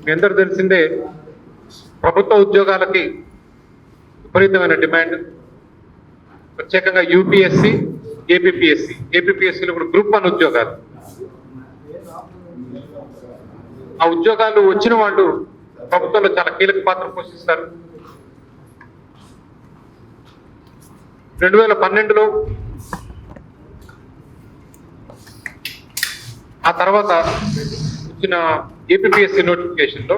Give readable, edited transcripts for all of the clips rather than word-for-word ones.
మీ అందరూ తెలిసిందే, ప్రభుత్వ ఉద్యోగాలకి విపరీతమైన డిమాండ్. ప్రత్యేకంగా యూపీఎస్సి, ఏపీపీఎస్సీలో కూడా గ్రూప్ 1 ఉద్యోగాలు. ఆ ఉద్యోగాలు వచ్చిన వాళ్ళు ప్రభుత్వంలో చాలా కీలక పాత్ర పోషిస్తారు. 2012లో ఆ తర్వాత వచ్చిన ఏపీపీఎస్సీ నోటిఫికేషన్లో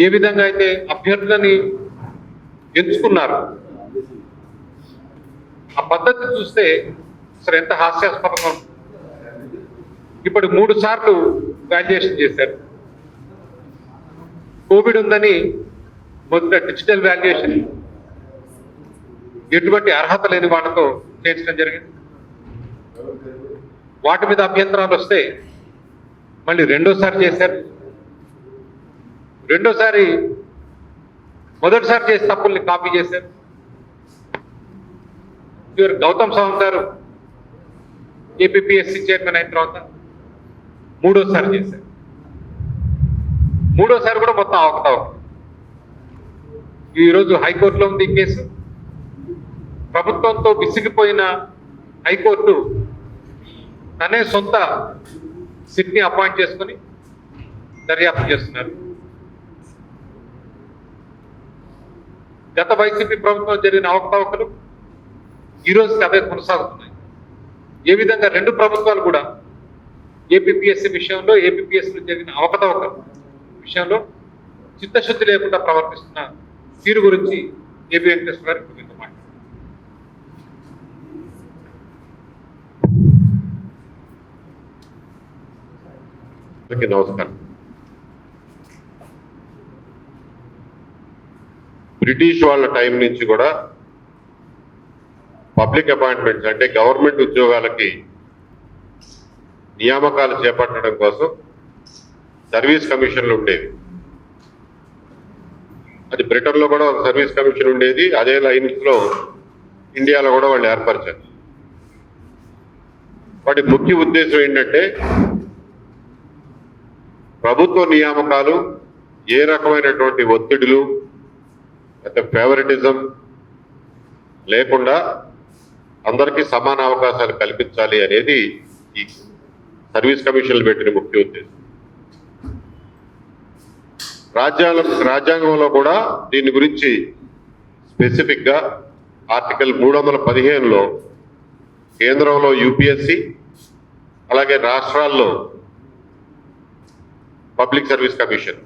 ఏ విధంగా అయితే అభ్యర్థులని ఎంచుకున్నారు, ఆ పద్ధతి చూస్తే అసలు ఎంత హాస్యాస్పదంగా ఉంటుంది. ఇప్పుడు 3 సార్లు వాల్యుయేషన్ చేశారు. కోవిడ్ ఉందని మొదట డిజిటల్ వాల్యుయేషన్ ఎటువంటి అర్హత లేని వాళ్ళతో చేయించడం జరిగింది. వాటి మీద అభ్యంతరాలు వస్తే మళ్ళీ రెండోసారి చేశారు. రెండోసారి మొదటిసారి చేసే తప్పుల్ని కాపీ చేశారు. గౌతమ్ సవాంగ్ గారు ఏపీపీఎస్సీ చైర్మన్ అయిన తర్వాత మూడోసారి చేశారు. మూడోసారి కూడా మొత్తం అవకతవక. ఈరోజు హైకోర్టులో ఉంది ఈ కేసు. ప్రభుత్వంతో విసిగిపోయిన హైకోర్టు తనే సొంత సిట్ని అపాయింట్ చేసుకుని దర్యాప్తు చేస్తున్నారు. గత వైసీపీ ప్రభుత్వం జరిగిన అవకతవకలు ఈ రోజుకి అవే కొనసాగుతున్నాయి. ఏ విధంగా 2 ప్రభుత్వాలు కూడా ఏపీపీఎస్సీ విషయంలో, ఏపీపీఎస్సీలో జరిగిన అవకతవకల విషయంలో చిత్తశుద్ధి లేకుండా ప్రవర్తిస్తున్న తీరు గురించి ఏపీ వెంకటేశ్వర గారు మీతో మాట్లాడారు. నమస్కారం. బ్రిటిష్ వాళ్ళ టైం నుంచి కూడా పబ్లిక్ అపాయింట్మెంట్స్ అంటే గవర్నమెంట్ ఉద్యోగాలకి నియామకాలు చేపట్టడం కోసం సర్వీస్ కమిషన్లు ఉండేవి. అది బ్రిటన్లో కూడా ఒక సర్వీస్ కమిషన్ ఉండేది. అదే లైన్స్లో ఇండియాలో కూడా వాళ్ళు ఏర్పరిచారు. వాటి ముఖ్య ఉద్దేశం ఏంటంటే ప్రభుత్వ నియామకాలు ఏ రకమైనటువంటి ఒత్తిడులు అంటే ఫేవరెటిజం లేకుండా అందరికీ సమాన అవకాశాలు కల్పించాలి అనేది ఈ సర్వీస్ కమిషన్లు పెట్టిన ముఖ్య ఉద్దేశం. రాజ్యాంగంలో కూడా దీని గురించి స్పెసిఫిక్గా ఆర్టికల్ 315లో కేంద్రంలో యూపీఎస్సీ, అలాగే రాష్ట్రాల్లో పబ్లిక్ సర్వీస్ కమిషన్,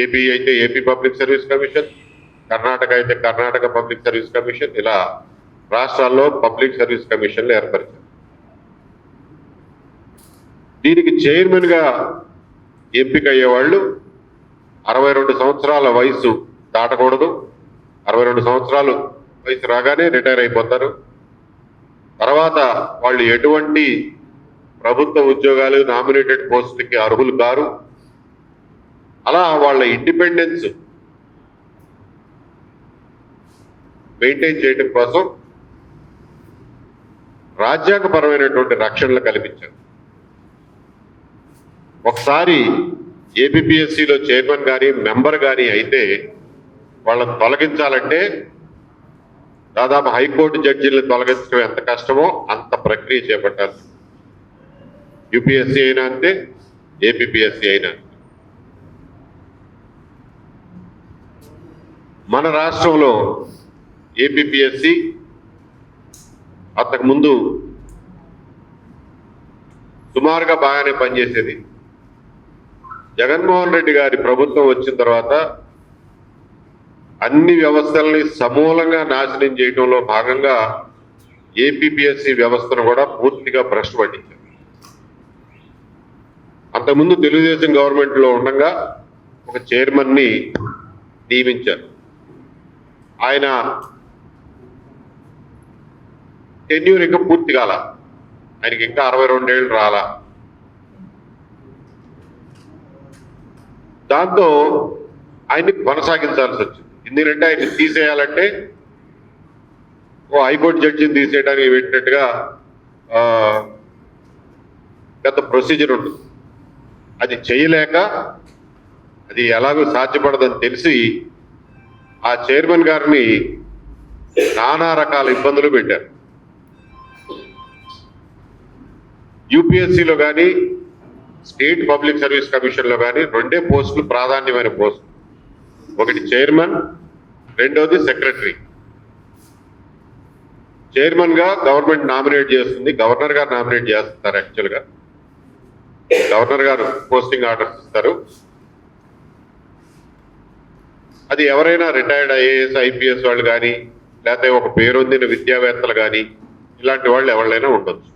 ఏపీ అయితే AP public service commission, Karnataka అయితే కర్ణాటక పబ్లిక్ సర్వీస్ కమిషన్, ఇలా రాష్ట్రాల్లో పబ్లిక్ సర్వీస్ కమిషన్లు ఏర్పరిచారు. దీనికి చైర్మన్గా ఎంపిక అయ్యేవాళ్ళు 62 సంవత్సరాల వయసు దాటకూడదు. 62 సంవత్సరాలు వయసు రాగానే రిటైర్ అయిపోతారు. తర్వాత వాళ్ళు ఎటువంటి ప్రభుత్వ ఉద్యోగాలు, నామినేటెడ్ పోస్టులకి అర్హులు కారు. అలా వాళ్ళ ఇండిపెండెన్స్ మెయింటైన్ చేయడం కోసం రాజ్యాంగపరమైనటువంటి రక్షణలు కల్పించారు. ఒకసారి ఏపీపీఎస్సీలో చైర్మన్ కానీ మెంబర్ కానీ అయితే వాళ్ళని తొలగించాలంటే దాదాపు హైకోర్టు జడ్జీలను తొలగించడం ఎంత కష్టమో అంత ప్రక్రియ చేపట్టాలి. యూపీఎస్సీ అయినా అంతే, ఏపీపీఎస్సీ అయినా. మన రాష్ట్రంలో ఏపీపీఎస్సీ అంతకుముందు సుమారుగా బాగానే పనిచేసేది. జగన్మోహన్ రెడ్డి గారి ప్రభుత్వం వచ్చిన తర్వాత అన్ని వ్యవస్థల్ని సమూలంగా నాశనం చేయడంలో భాగంగా ఏపీపీఎస్సీ వ్యవస్థను కూడా పూర్తిగా భ్రష్టు పట్టించారు. అంతకుముందు తెలుగుదేశం గవర్నమెంట్లో ఉండగా ఒక చైర్మన్ని నియమించారు. ఆయన టెన్యూర్ ఇంకా పూర్తి కాల, ఆయనకి ఇంకా 62 ఏళ్ళు రాలా. దాంతో ఆయన్ని కొనసాగించాల్సి వచ్చింది. ఎందుకంటే ఆయన తీసేయాలంటే ఓ హైకోర్టు జడ్జిని తీసేయడానికి పెట్టినట్టుగా పెద్ద ప్రొసీజర్ ఉంటుంది. అది చేయలేక అది ఎలాగో సాధ్యపడదని తెలిసి ఆ చైర్మన్ గారిని నానా రకాల ఇబ్బందులు పెట్టారు. యూపీఎస్సీలో కానీ స్టేట్ పబ్లిక్ సర్వీస్ కమిషన్లో కానీ రెండే పోస్టులు ప్రాధాన్యమైన పోస్టులు. ఒకటి చైర్మన్, రెండోది సెక్రటరీ. చైర్మన్ గా గవర్నమెంట్ నామినేట్ చేస్తుంది, గవర్నర్ గారు నామినేట్ చేస్తారు. యాక్చువల్గా గవర్నర్ గారు పోస్టింగ్ ఆర్డర్స్ ఇస్తారు. అది ఎవరైనా రిటైర్డ్ ఐఏఎస్ ఐపీఎస్ వాళ్ళు కానీ లేకపోతే ఒక పేరొందిన విద్యావేత్తలు కానీ ఇలాంటి వాళ్ళు ఎవరైనా ఉండొచ్చు.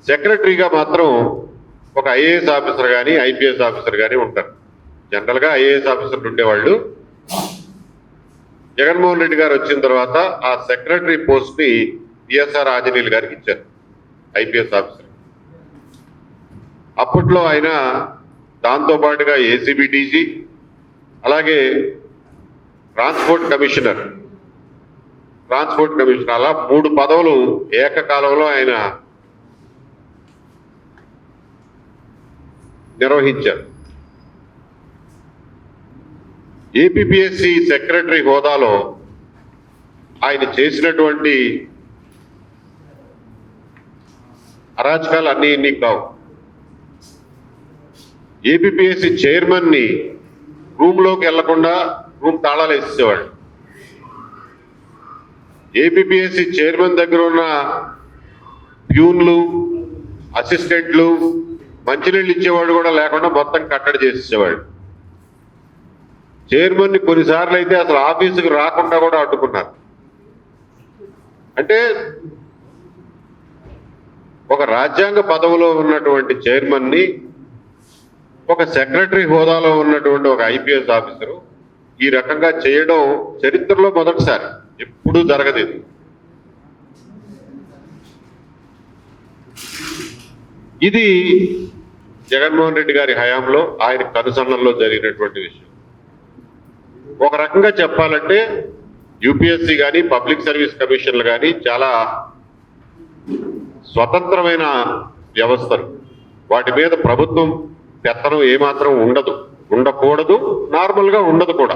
సెక్రటరీగా మాత్రం ఒక ఐఏఎస్ ఆఫీసర్ కానీ ఐపీఎస్ ఆఫీసర్ కానీ ఉంటారు. జనరల్గా ఐఏఎస్ ఆఫీసర్లు ఉండేవాళ్ళు. జగన్మోహన్ రెడ్డి గారు వచ్చిన తర్వాత ఆ సెక్రటరీ పోస్ట్ ని బిఎస్ఆర్ ఆంజనేయులు గారికి ఇచ్చారు, ఐపీఎస్ ఆఫీసర్. అప్పట్లో ఆయన దాంతో పాటుగా ఏసీబీ డీజీ, అలాగే ట్రాన్స్పోర్ట్ కమిషనర్ అలా 3 పదవులు ఏకకాలంలో ఆయన నిర్వహించారు. ఏపీపీఎస్సీ సెక్రటరీ హోదాలో ఆయన చేసినటువంటి అరాచకాలు అన్నీ ఇన్ని కావు. ఏపీపీఎస్సీ చైర్మన్ ని రూమ్లోకి వెళ్లకుండా రూమ్ తాళాలు వేసేవాడు. ఏపీపీఎస్సీ చైర్మన్ దగ్గర ఉన్న ప్యూన్లు, అసిస్టెంట్లు మంచినీళ్ళు ఇచ్చేవాడు కూడా లేకుండా మొత్తం కట్టడి చేసేవాడు. చైర్మన్ ని కొన్నిసార్లు అయితే అసలు ఆఫీసుకు రాకుండా కూడా అడ్డుకున్నారు. అంటే ఒక రాజ్యాంగ పదవిలో ఉన్నటువంటి చైర్మన్ ని ఒక సెక్రటరీ హోదాలో ఉన్నటువంటి ఒక ఐపీఎస్ ఆఫీసరు ఈ రకంగా చేయడం చరిత్రలో మొదటిసారి, ఎప్పుడూ జరగదు ఇది. ఇది జగన్మోహన్ రెడ్డి గారి హయాంలో ఆయన కనుసన్నల్లో జరిగినటువంటి విషయం. ఒక రకంగా చెప్పాలంటే యూపీఎస్సీ కానీ పబ్లిక్ సర్వీస్ కమిషన్లు కానీ చాలా స్వతంత్రమైన వ్యవస్థలు. వాటి మీద ప్రభుత్వం పెత్తనం ఏమాత్రం ఉండదు, ఉండకూడదు, నార్మల్గా ఉండదు కూడా.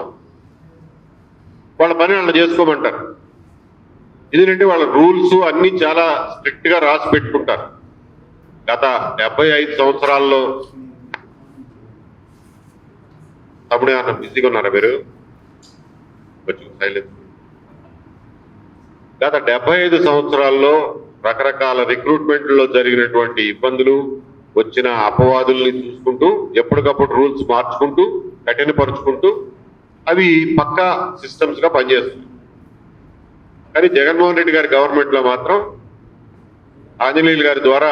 వాళ్ళ పని వాళ్ళు చేసుకోమంటారు. ఎందుకంటే వాళ్ళ రూల్స్ అన్ని చాలా స్ట్రిక్ట్ గా రాసి పెట్టుకుంటారు. గత 75 సంవత్సరాల్లో తమ్ముడే అన్న బిజీగా ఉన్నారా మీరు? కొంచెం సైలెన్స్. గత 75 సంవత్సరాల్లో రకరకాల రిక్రూట్మెంట్లో జరిగినటువంటి ఇబ్బందులు, వచ్చిన అపవాదుల్ని చూసుకుంటూ ఎప్పటికప్పుడు రూల్స్ మార్చుకుంటూ కఠినపరుచుకుంటూ అవి పక్కా సిస్టమ్స్ గా పనిచేస్తుంది. కానీ జగన్మోహన్ రెడ్డి గారి గవర్నమెంట్ లో మాత్రం ఆంజనేయులు గారి ద్వారా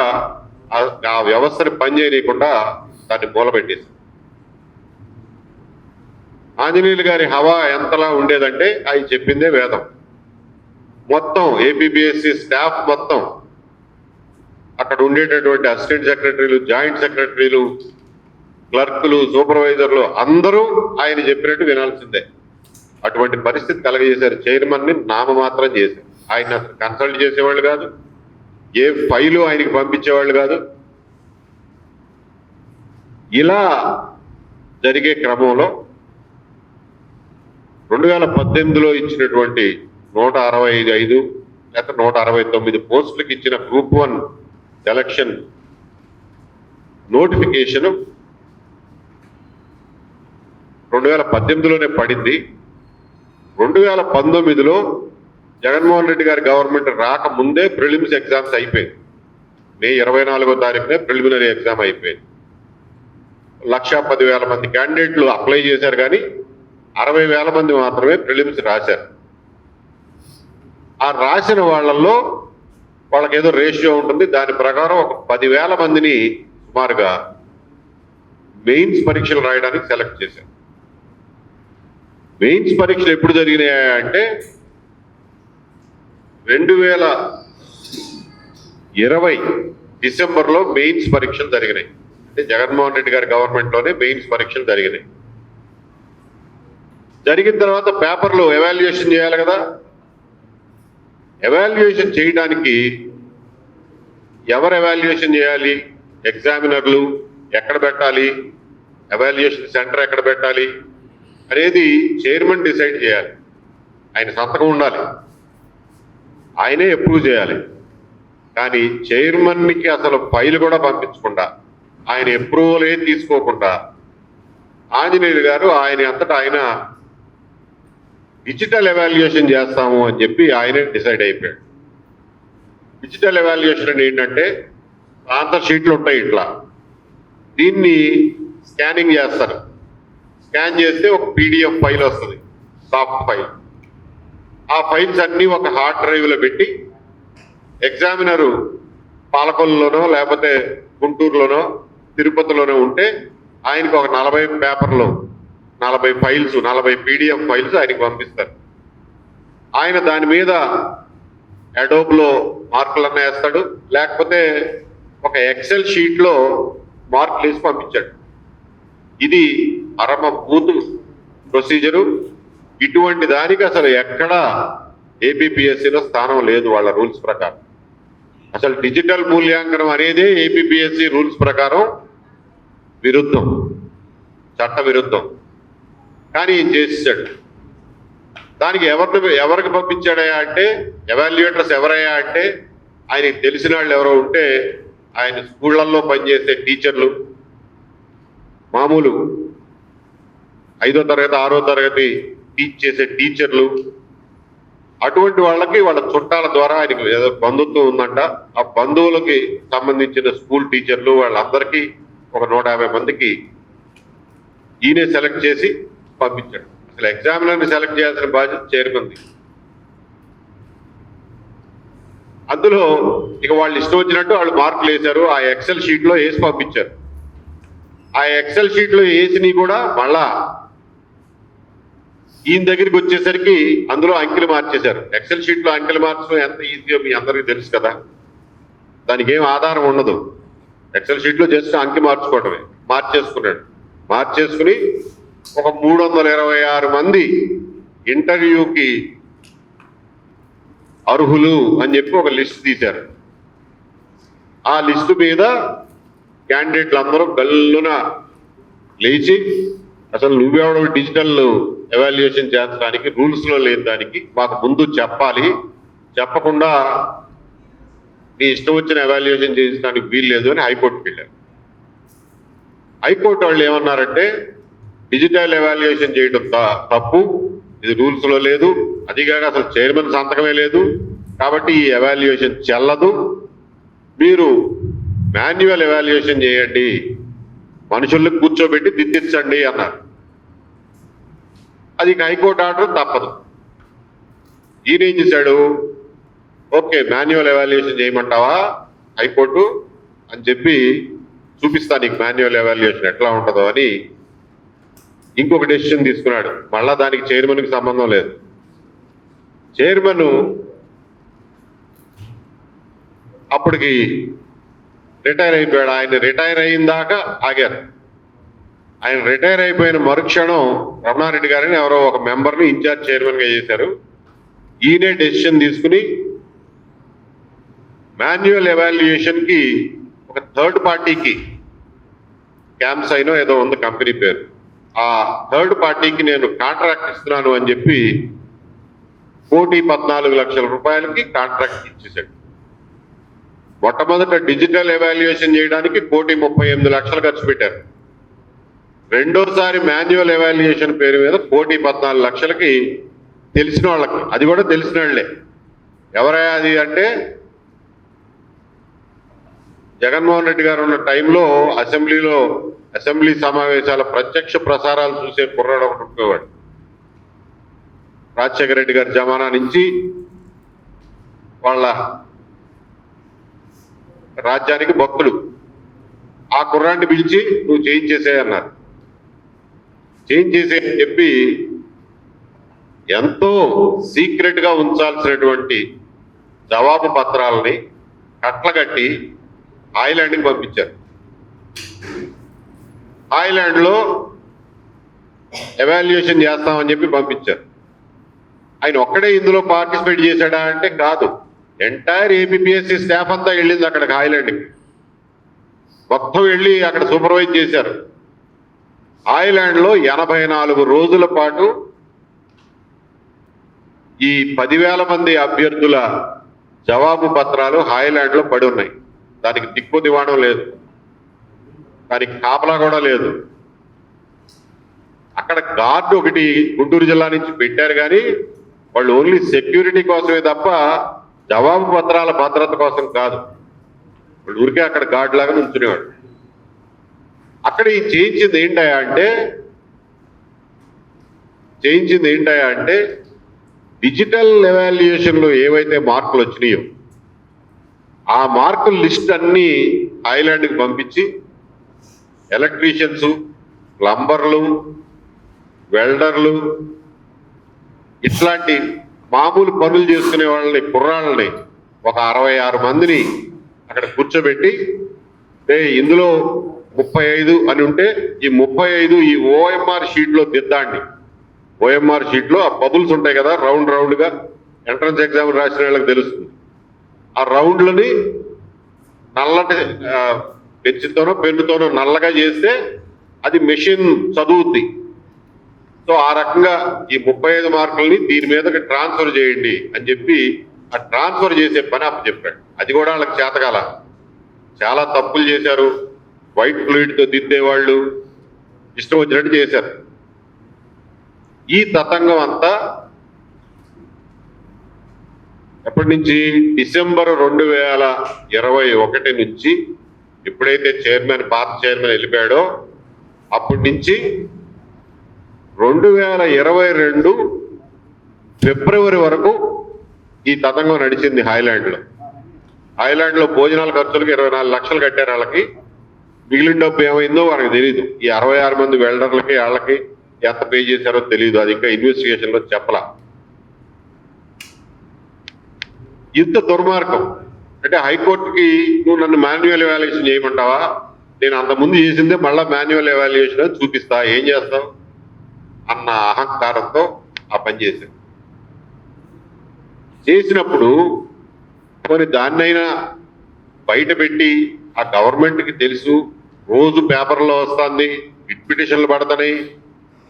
ఆ వ్యవస్థని పనిచేయకుండా దాన్ని మూలబెట్టేసి, ఆంజనేయులు గారి హవా ఎంతలా ఉండేదంటే ఆయన చెప్పిందే వేదం. మొత్తం ఏపీపీఎస్సీ స్టాఫ్ మొత్తం, అక్కడ ఉండేటటువంటి అసిస్టెంట్ సెక్రటరీలు, జాయింట్ సెక్రటరీలు, క్లర్కులు, సూపర్వైజర్లు అందరూ ఆయన చెప్పినట్టు వినాల్సిందే. అటువంటి పరిస్థితి కలగజేశారు. చైర్మన్ ని నామమాత్రం చేశారు. ఆయన అసలు కన్సల్ట్ చేసేవాళ్ళు కాదు, ఏ ఫైలు ఆయనకి పంపించేవాళ్ళు కాదు. ఇలా జరిగే క్రమంలో 2018లో ఇచ్చినటువంటి 165 లేక 169 పోస్టులకు ఇచ్చిన గ్రూప్ 1 సెలక్షన్ నోటిఫికేషన్ 2018లోనే పడింది. 2019లో జగన్మోహన్ రెడ్డి గారి గవర్నమెంట్ రాకముందే ప్రిలిమ్స్ ఎగ్జామ్స్ అయిపోయింది. మే 24వ తారీఖునే ప్రిలిమినరీ ఎగ్జామ్ అయిపోయింది. 1,10,000 మంది క్యాండిడేట్లు అప్లై చేశారు, కానీ 60,000 మంది మాత్రమే ప్రిలిమ్స్ రాశారు. ఆ రాసిన వాళ్ళల్లో వాళ్ళకి ఏదో రేషియో ఉంటుంది. దాని ప్రకారం ఒక 10,000 మందిని సుమారుగా మెయిన్స్ పరీక్షలు రాయడానికి సెలెక్ట్ చేశారు. మెయిన్స్ పరీక్షలు ఎప్పుడు జరిగినాయంటే 2020 డిసెంబర్లో మెయిన్స్ పరీక్షలు జరిగినాయి. అంటే జగన్మోహన్ రెడ్డి గారి గవర్నమెంట్ లోనే మెయిన్స్ పరీక్షలు జరిగినాయి. జరిగిన తర్వాత పేపర్లు ఎవాల్యుయేషన్ చేయాలి కదా. ఎవాల్యుయేషన్ చేయడానికి ఎవరు ఎవాల్యుయేషన్ చేయాలి? ఎగ్జామినర్లు ఎక్కడ పెట్టాలి, ఎవాల్యుయేషన్ సెంటర్ ఎక్కడ పెట్టాలి అనేది చైర్మన్ డిసైడ్ చేయాలి. ఆయన సంతకం ఉండాలి, ఆయనే అప్రూవ్ చేయాలి. కానీ చైర్మన్కి అసలు ఫైల్ కూడా పంపించకుండా, ఆయన అప్రూవల్ తీసుకోకుండా ఆంజనేయులు గారు ఆయన అంతటా ఆయన డిజిటల్ ఎవాల్యుయేషన్ చేస్తాము అని చెప్పి ఆయనే డిసైడ్ అయిపోయాడు. డిజిటల్ ఎవాల్యుయేషన్ అంటే ఏంటంటే ఆన్సర్ షీట్లు ఉంటాయి ఇట్లా, దీన్ని స్కానింగ్ చేస్తారు. స్కాన్ చేస్తే ఒక పీడిఎఫ్ ఫైల్ వస్తుంది, సాఫ్ట్ ఫైల్. ఆ ఫైల్స్ అన్నీ ఒక హార్డ్ డ్రైవ్లో పెట్టి ఎగ్జామినరు పాలకొల్లులోనో లేకపోతే గుంటూరులోనో తిరుపతిలోనో ఉంటే ఆయనకు ఒక 40 పేపర్లు, 40 ఫైల్స్, 40 పీడిఎఫ్ ఫైల్స్ ఆయనకు పంపిస్తారు. ఆయన దాని మీద అడోబ్లో మార్కులన్నా వేస్తాడు, లేకపోతే ఒక ఎక్సెల్ షీట్లో మార్కులు వేసి పంపించాడు. ఇది పరమ బూతు ప్రొసీజరు. ఇటువంటి దానికి అసలు ఎక్కడా ఏపీపీఎస్సీలో స్థానం లేదు వాళ్ళ రూల్స్ ప్రకారం. అసలు డిజిటల్ మూల్యాంకనం అనేదే ఏపీపీఎస్సీ రూల్స్ ప్రకారం విరుద్ధం, చట్ట విరుద్ధం. కానీ ఏం చేసేసాడు, దానికి ఎవరికి పంపించాడయా అంటే, ఎవాల్యుయేటర్స్ ఎవరయ్యా అంటే ఆయనకి తెలిసిన వాళ్ళు ఎవరో ఉంటే ఆయన స్కూళ్ళల్లో పనిచేసే టీచర్లు, మామూలు 5వ తరగతి 6వ తరగతి టీచ్ చేసే టీచర్లు, అటువంటి వాళ్ళకి వాళ్ళ చుట్టాల ద్వారా ఆయనకు ఏదో బంధుత్వం ఉందంట. ఆ బంధువులకి సంబంధించిన స్కూల్ టీచర్లు వాళ్ళందరికీ ఒక 150 మందికి ఈయనే సెలెక్ట్ చేసి పంపించాడు. అసలు ఎగ్జామినర్ని సెలెక్ట్ చేయాల్సిన బాధ్యత చైర్మన్ది. అందులో ఇక వాళ్ళు ఇష్టం వచ్చినట్టు వాళ్ళు మార్కులు వేశారు, ఆ ఎక్సెల్ షీట్లో వేసి పంపించారు. ఆ ఎక్సెల్ షీట్లో వేసినవి కూడా మళ్ళా ఈయన దగ్గరికి వచ్చేసరికి అందులో అంకెలు మార్చేశారు. ఎక్సెల్ షీట్లో అంకెలు మార్చడం ఎంత ఈజీయో మీ అందరికీ తెలుసు కదా, దానికి ఏం ఆధారం ఉండదు. ఎక్సెల్ షీట్లో జస్ట్ అంకె మార్చుకోవటమే. మార్చేసుకుని ఒక 326 మంది ఇంటర్వ్యూకి అర్హులు అని చెప్పి ఒక లిస్ట్ తీశారు. ఆ లిస్టు మీద క్యాండిడేట్లు అందరూ గల్లున లేచి, అసలు నువ్వెవడో డిజిటల్ ఎవాల్యుయేషన్ చేర్చడానికి రూల్స్లో లేని దానికి మాకు ముందు చెప్పాలి, చెప్పకుండా నీ ఇష్టం వచ్చిన ఎవాల్యుయేషన్ చేయించడానికి వీలు లేదు అని హైకోర్టుకి వెళ్ళారు. హైకోర్టు వాళ్ళు ఏమన్నారంటే, డిజిటల్ ఎవాల్యుయేషన్ చేయడం తప్పు, ఇది రూల్స్లో లేదు, అదిగాక అసలు చైర్మన్ సంతకమే లేదు, కాబట్టి ఈ ఎవాల్యుయేషన్ చెల్లదు, మీరు మాన్యువల్ ఎవాల్యుయేషన్ చేయండి, మనుషుల్ని కూర్చోబెట్టి దిద్దించండి అన్నారు. అది హైకోర్టు ఆర్డర్, తప్పదు. ఈయన ఏం చేశాడు, ఓకే మాన్యువల్ ఎవాల్యుయేషన్ చేయమంటావా హైకోర్టు అని చెప్పి చూపిస్తా నీకు మాన్యువల్ ఎవాల్యుయేషన్ ఎట్లా ఉంటుందో అని ఇంకొక డెసిషన్ తీసుకున్నాడు. మళ్ళా దానికి చైర్మన్కి సంబంధం లేదు. చైర్మన్ అప్పటికి రిటైర్ అయిపోయాడు. ఆయన రిటైర్ అయిన దాకా ఆగారు. ఆయన రిటైర్ అయిపోయిన మరుక్షణం రమణారెడ్డి గారిని ఎవరో ఒక మెంబర్ని ఇన్ఛార్జ్ చైర్మన్గా చేశారు. ఈయనే డెసిషన్ తీసుకుని మాన్యువల్ ఎవాల్యుయేషన్కి ఒక థర్డ్ పార్టీకి, క్యాంప్సైనో ఏదో ఉంది కంపెనీ పేరు, ఆ థర్డ్ పార్టీకి నేను కాంట్రాక్ట్ ఇస్తున్నాను అని చెప్పి 1,14,00,000 రూపాయలకి కాంట్రాక్ట్ ఇచ్చేశాడు. మొట్టమొదట డిజిటల్ ఎవాల్యుయేషన్ చేయడానికి 1,38,00,000 ఖర్చు పెట్టారు. రెండోసారి మాన్యువల్ ఎవాల్యుయేషన్ పేరు మీద 1,14,00,000కి తెలిసిన వాళ్ళకి, అది కూడా తెలిసిన వాళ్ళే. ఎవరయ్యా అది అంటే, జగన్మోహన్ రెడ్డి గారు ఉన్న టైంలో అసెంబ్లీ సమావేశాల ప్రత్యక్ష ప్రసారాలు చూసే కుర్రాడు ఒకటి ఉండేవాడు. రాజశేఖర రెడ్డి గారి జమానా నుంచి వాళ్ళ రాజ్యానికి భక్తుడు. ఆ కుర్రాన్ని పిలిచి నువ్వు చేయించేసే అన్నారు. చేయించేసే అని చెప్పి ఎంతో సీక్రెట్ గా ఉంచాల్సినటువంటి జవాబు పత్రాలని కట్లగట్టి హాయ్లాండ్కి పంపించారు. హాయ్లాండ్లో ఎవాల్యుయేషన్ చేస్తామని చెప్పి పంపించారు. ఆయన ఒక్కడే ఇందులో పార్టిసిపేట్ చేశాడా అంటే కాదు, ఎంటైర్ ఏపీపీఎస్సీ స్టాఫ్ అంతా వెళ్ళింది అక్కడికి హాయ్లాండ్కి. మొత్తం వెళ్ళి అక్కడ సూపర్వైజ్ చేశారు. హాయ్లాండ్లో 84 రోజుల పాటు ఈ 10,000 మంది అభ్యర్థుల జవాబు పత్రాలు హాయ్లాండ్లో పడి ఉన్నాయి. దానికి దిక్కు దివాణం లేదు, దానికి కాపలా కూడా లేదు. అక్కడ గార్డు ఒకటి గుంటూరు జిల్లా నుంచి పెట్టారు, కానీ వాళ్ళు ఓన్లీ సెక్యూరిటీ కోసమే తప్ప జవాబు పత్రాల భద్రత కోసం కాదు. వాళ్ళు ఊరికే అక్కడ గార్డు లాగా నుంచునేవాడు. అక్కడ ఈ చేయించింది ఏంటయా అంటే డిజిటల్ ఎవాల్యుయేషన్లో ఏవైతే మార్కులు వచ్చినాయో ఆ మార్కుల లిస్ట్ అన్ని హాయ్లాండ్కి పంపించి ఎలక్ట్రీషియన్స్, ప్లంబర్లు, వెల్డర్లు, ఇట్లాంటి మామూలు పనులు చేసుకునే వాళ్ళని, కుర్రాళ్ళని ఒక 66 మందిని అక్కడ కూర్చోబెట్టి, ఇందులో 35 అని ఉంటే ఈ 35 ఈ ఓఎంఆర్ షీట్లో దిద్దండి. ఓఎంఆర్ షీట్లో ఆ బబుల్స్ ఉంటాయి కదా, రౌండ్ గా ఎంట్రన్స్ ఎగ్జామ్ రాసిన వాళ్ళకి తెలుస్తుంది. ఆ రౌండ్లని నల్లటి పెన్సిల్తోనో పెన్నుతోనో నల్లగా చేస్తే అది మెషిన్ చదువుద్ది. సో ఆ రకంగా ఈ 35 మార్కుల్ని దీని మీదకి ట్రాన్స్ఫర్ చేయండి అని చెప్పి ఆ ట్రాన్స్ఫర్ చేసే పని అప్పచెప్పాడు. అది కూడా వాళ్ళకి చేతకాల, చాలా తప్పులు చేశారు. వైట్ ఫ్లూయిడ్తో దిద్దేవాళ్ళు ఇష్టం వచ్చినట్టు చేశారు. ఈ తతంగం అంతా ఎప్పటి నుంచి? డిసెంబర్ 2021 నుంచి, ఎప్పుడైతే పాత చైర్మన్ వెళ్ళిపోయాడో అప్పటి నుంచి 2022 ఫిబ్రవరి వరకు ఈ తతంగం నడిచింది హాయ్లాండ్లో. హాయ్లాండ్లో భోజనాల ఖర్చులకు 24 లక్షలు కట్టారు వాళ్ళకి. మిగిలిన డబ్బు ఏమైందో వాళ్ళకి తెలియదు. ఈ 66 మంది వెల్డర్లకి వాళ్ళకి ఎంత పే చేశారో తెలియదు. అది ఇంకా ఇన్వెస్టిగేషన్లో చెప్పలా. ఇంత దుర్మార్గం అంటే హైకోర్టుకి నువ్వు నన్ను మాన్యువల్ ఎవాల్యుయేషన్ చేయమంటావా? నేను అంతకుముందు చేసిందే మళ్ళీ మాన్యువల్ ఎవాల్యుయేషన్ అని చూపిస్తా, ఏం చేస్తావు అన్న అహంకారంతో ఆ పని చేశాను. చేసినప్పుడు కొన్ని దాన్నైనా బయట పెట్టి ఆ గవర్నమెంట్కి తెలుసు, రోజు పేపర్లో వస్తుంది, రిట్ పిటిషన్లు పడతాయి,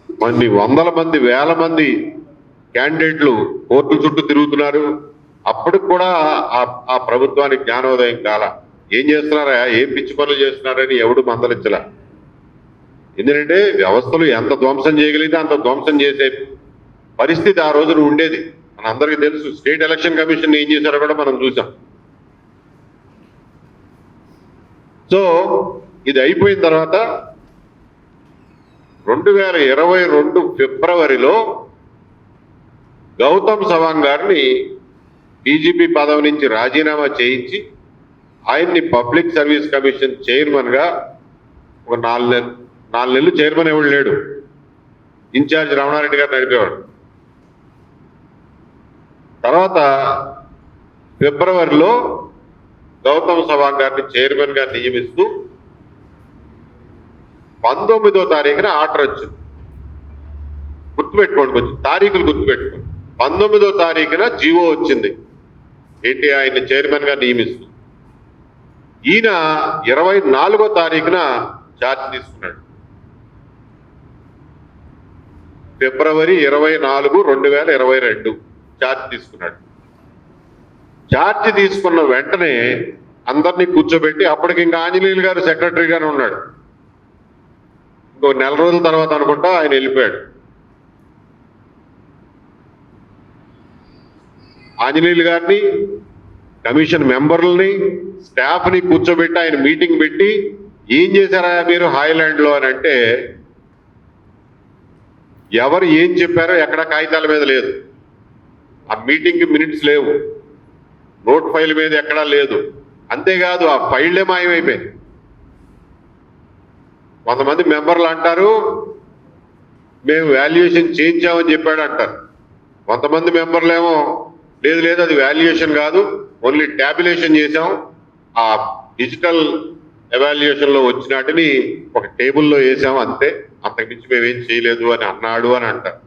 కొన్ని వందల మంది వేల మంది క్యాండిడేట్లు కోర్టుల చుట్టూ తిరుగుతున్నారు. అప్పటికి కూడా ఆ ప్రభుత్వానికి జ్ఞానోదయం కాల. ఏం చేస్తున్నారా, ఏం పిచ్చి పనులు చేస్తున్నారని ఎవడు మందలించలా. ఎందుకంటే వ్యవస్థలు ఎంత ధ్వంసం చేయగలిగితే అంత ధ్వంసం చేసే పరిస్థితి ఆ రోజున ఉండేది. మన అందరికీ తెలుసు. స్టేట్ ఎలక్షన్ కమిషన్ ఏం చేశారో కూడా మనం చూసాం. సో ఇది అయిపోయిన తర్వాత 2022 ఫిబ్రవరిలో గౌతమ్ సవాంగ్ గారిని డీజీపీ పదవి నుంచి రాజీనామా చేయించి ఆయన్ని పబ్లిక్ సర్వీస్ కమిషన్ చైర్మన్ గా ఒక 4 నెలలు చైర్మన్ ఎవరు లేడు, ఇన్ఛార్జ్ రమణారెడ్డి గారు నడిపేవాడు. తర్వాత ఫిబ్రవరిలో గౌతమ్ సవాంగ్ గారిని చైర్మన్ గా నియమిస్తూ 19వ తారీఖున ఆర్డర్ వచ్చింది. గుర్తుపెట్టుకోండి, కొంచెం తారీఖులు గుర్తుపెట్టుకోండి. 19వ తారీఖున జీవో వచ్చింది, ఏంటి ఆయన చైర్మన్ గా నియమిస్తూ. ఈయన 24వ తారీఖున ఛార్జ్ తీసుకున్నాడు. ఫిబ్రవరి 24, 2022 ఛార్జ్ తీసుకున్నాడు. ఛార్జ్ తీసుకున్న వెంటనే అందరినీ కూర్చోబెట్టి, అప్పటికి ఇంకా ఆంజనేయులు గారు సెక్రటరీగానే ఉన్నాడు. ఇంకో 1 నెల రోజుల తర్వాత అనుకుంటా ఆయన వెళ్ళిపోయాడు. ఆంజనేయులు గారిని, కమిషన్ మెంబర్లని, స్టాఫ్ని కూర్చోబెట్టి ఆయన మీటింగ్ పెట్టి, ఏం చేశారా మీరు హాయ్లాండ్లో అని అంటే, ఎవరు ఏం చెప్పారో ఎక్కడ కాగితాల మీద లేదు. ఆ మీటింగ్కి మినిట్స్ లేవు, నోట్ ఫైల్ మీద ఎక్కడా లేదు. అంతేకాదు ఆ ఫైళ్ళే మాయమైపోయింది. కొంతమంది మెంబర్లు అంటారు మేము వాల్యుయేషన్ చేయించామని చెప్పాడు అంటారు. కొంతమంది మెంబర్లేమో లేదు అది వాల్యుయేషన్ కాదు, ఓన్లీ ట్యాబులేషన్ చేశాం, ఆ డిజిటల్ ఎవాల్యుయేషన్లో వచ్చినట్టుని ఒక టేబుల్లో వేసాం అంతే, అంతకుమించి మేమేం చేయలేదు అని అన్నాడు అని అంటారు.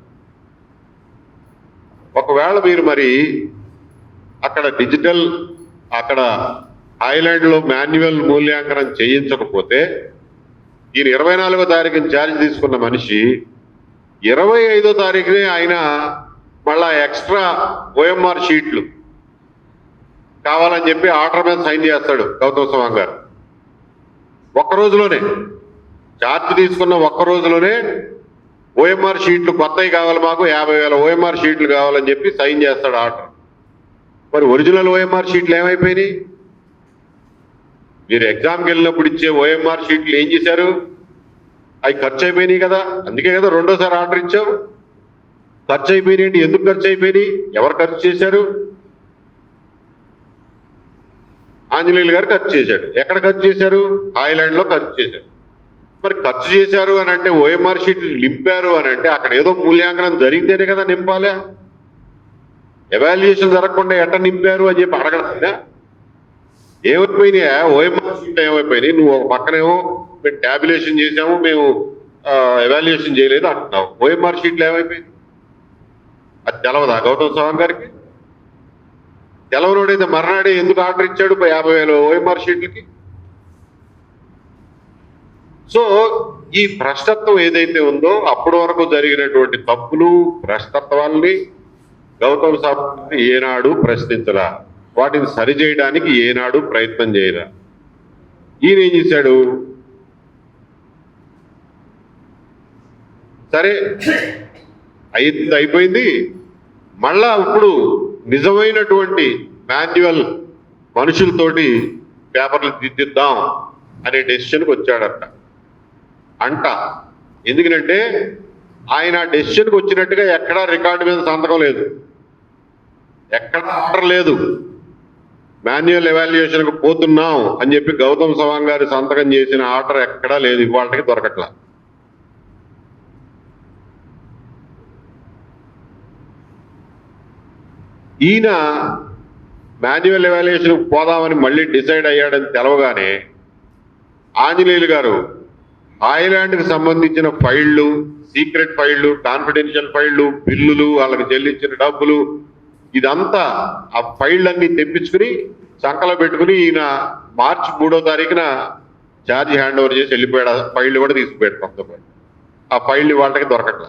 ఒకవేళ మీరు మరి అక్కడ హాయ్లాండ్లో మాన్యువల్ మూల్యాంకనం చేయించకపోతే ఈయన 24వ తారీఖున ఛార్జ్ తీసుకున్న మనిషి 25వ తారీఖునే ఆయన మళ్ళా ఎక్స్ట్రా ఓఎంఆర్ షీట్లు కావాలని చెప్పి ఆర్డర్ మీద సైన్ చేస్తాడు గౌతమ్ సవాంగ్ గారు. ఒక్క రోజులోనే ఛార్జ్ తీసుకున్న ఒక్క రోజులోనే ఓఎంఆర్ షీట్లు కొత్తవి కావాలి, మాకు 50,000 ఓఎంఆర్ షీట్లు కావాలని చెప్పి సైన్ చేస్తాడు ఆర్డర్. మరి ఒరిజినల్ ఓఎంఆర్ షీట్లు ఏమైపోయినాయి? మీరు ఎగ్జామ్కి వెళ్ళినప్పుడు ఇచ్చే ఓఎంఆర్ షీట్లు ఏం చేశారు? అవి ఖర్చు అయిపోయినాయి కదా, అందుకే కదా రెండోసారి ఆర్డర్ ఇచ్చావు. ఖర్చు అయిపోయినాయండి. ఎందుకు ఖర్చు అయిపోయినాయి? ఎవరు ఖర్చు చేశారు? ఆంజనేయులు గారు ఖర్చు చేశాడు. ఎక్కడ ఖర్చు చేశారు? హాయ్లాండ్లో ఖర్చు చేశారు. మరి ఖర్చు చేశారు అని అంటే ఓఎంఆర్ షీట్లు నింపారు అని అంటే అక్కడ ఏదో మూల్యాంకనం జరిగితేనే కదా నింపాలా. ఎవాల్యుయేషన్ జరగకుండా ఎట్ట నింపారు అని చెప్పి అడగడా? ఏమైపోయినాయా ఓఎంఆర్ షీట్లు? ఏమైపోయినాయి? నువ్వు ఒక పక్కనేమో మేము ట్యాబులేషన్ చేసాము, మేము ఎవాల్యుయేషన్ చేయలేదు అంటున్నావు. ఓఎంఆర్ షీట్లు ఏమైపోయింది? అది తెలవదా గౌతమ్ సవాంగ్ గారికి? తెలవనోడైతే మర్నాడే ఎందుకు ఆర్డర్ ఇచ్చాడు 50,000 ఓఎంఆర్ షీట్లకి? సో ఈ భ్రష్టత్వం ఏదైతే ఉందో అప్పటి వరకు జరిగినటువంటి తప్పులు భ్రష్టత్వాల్ని గౌతమ్ సవాంగ్ ఏనాడు ప్రశ్నించరా, వాటిని సరిచేయడానికి ఏనాడు ప్రయత్నం చేయరా. ఈయన ఏం చేశాడు? సరే అయిపోయింది, మళ్ళా ఇప్పుడు నిజమైనటువంటి మాన్యువల్ మనుషులతోటి పేపర్లు దిద్దిద్దాం అనే డెసిషన్కి వచ్చాడట ఎందుకంటే ఆయన డెసిషన్కి వచ్చినట్టుగా ఎక్కడా రికార్డు మీద సంతకం లేదు, ఎక్కడ ఆర్డర్ లేదు. మాన్యువల్ ఎవాల్యుయేషన్కి పోతున్నాం అని చెప్పి గౌతమ్ సవాంగ్ గారి సంతకం చేసిన ఆర్డర్ ఎక్కడా లేదు, ఇవాళకి దొరకట్లా. ఈయన మాన్యువల్ ఎవాల్యుయేషన్కి పోదామని మళ్ళీ డిసైడ్ అయ్యాడని తెలవగానే ఆంజనేయులు గారు హాయ్లాండ్కి సంబంధించిన ఫైళ్లు, సీక్రెట్ ఫైళ్లు, కాన్ఫిడెన్షియల్ ఫైళ్లు, బిల్లులు, వాళ్ళకి చెల్లించిన డబ్బులు, ఇదంతా ఆ ఫైళ్ళన్నీ తెప్పించుకుని సంకలో పెట్టుకుని ఈయన మార్చి 3వ తారీఖున ఛార్జ్ హ్యాండ్ ఓవర్ చేసి వెళ్ళిపోయాడు. ఆ ఫైళ్లు కూడా తీసుకుపోయాడు కొంత. ఆ ఫైళ్ళు వాళ్ళకి దొరకట్లా.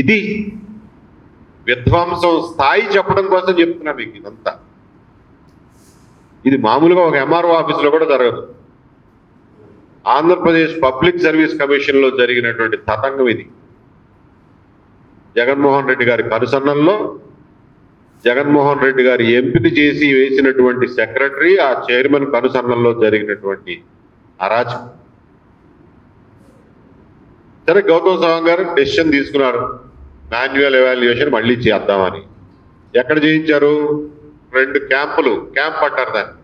ఇది విధ్వంసం స్థాయి చెప్పడం కోసం చెప్తున్నా మీకు ఇదంతా. ఇది మామూలుగా ఒక ఎంఆర్ఓ ఆఫీసులో కూడా జరగదు. ఆంధ్రప్రదేశ్ పబ్లిక్ సర్వీస్ కమిషన్లో జరిగినటువంటి తతంగం ఇది. జగన్మోహన్ రెడ్డి గారి కనుసన్నల్లో జగన్మోహన్ రెడ్డి గారి ఎంపిక చేసి వేసినటువంటి సెక్రటరీ, ఆ చైర్మన్ కనుసన్నల్లో జరిగినటువంటి అరాచకం. సరే గౌతమ్ సవాంగ్ గారు డెసిషన్ తీసుకున్నారు, మాన్యువల్ ఎవాల్యుయేషన్ మళ్ళీ చేద్దామని. ఎక్కడ చేయించారు? 2 క్యాంపులు, క్యాంప్ అంటారు దాన్ని,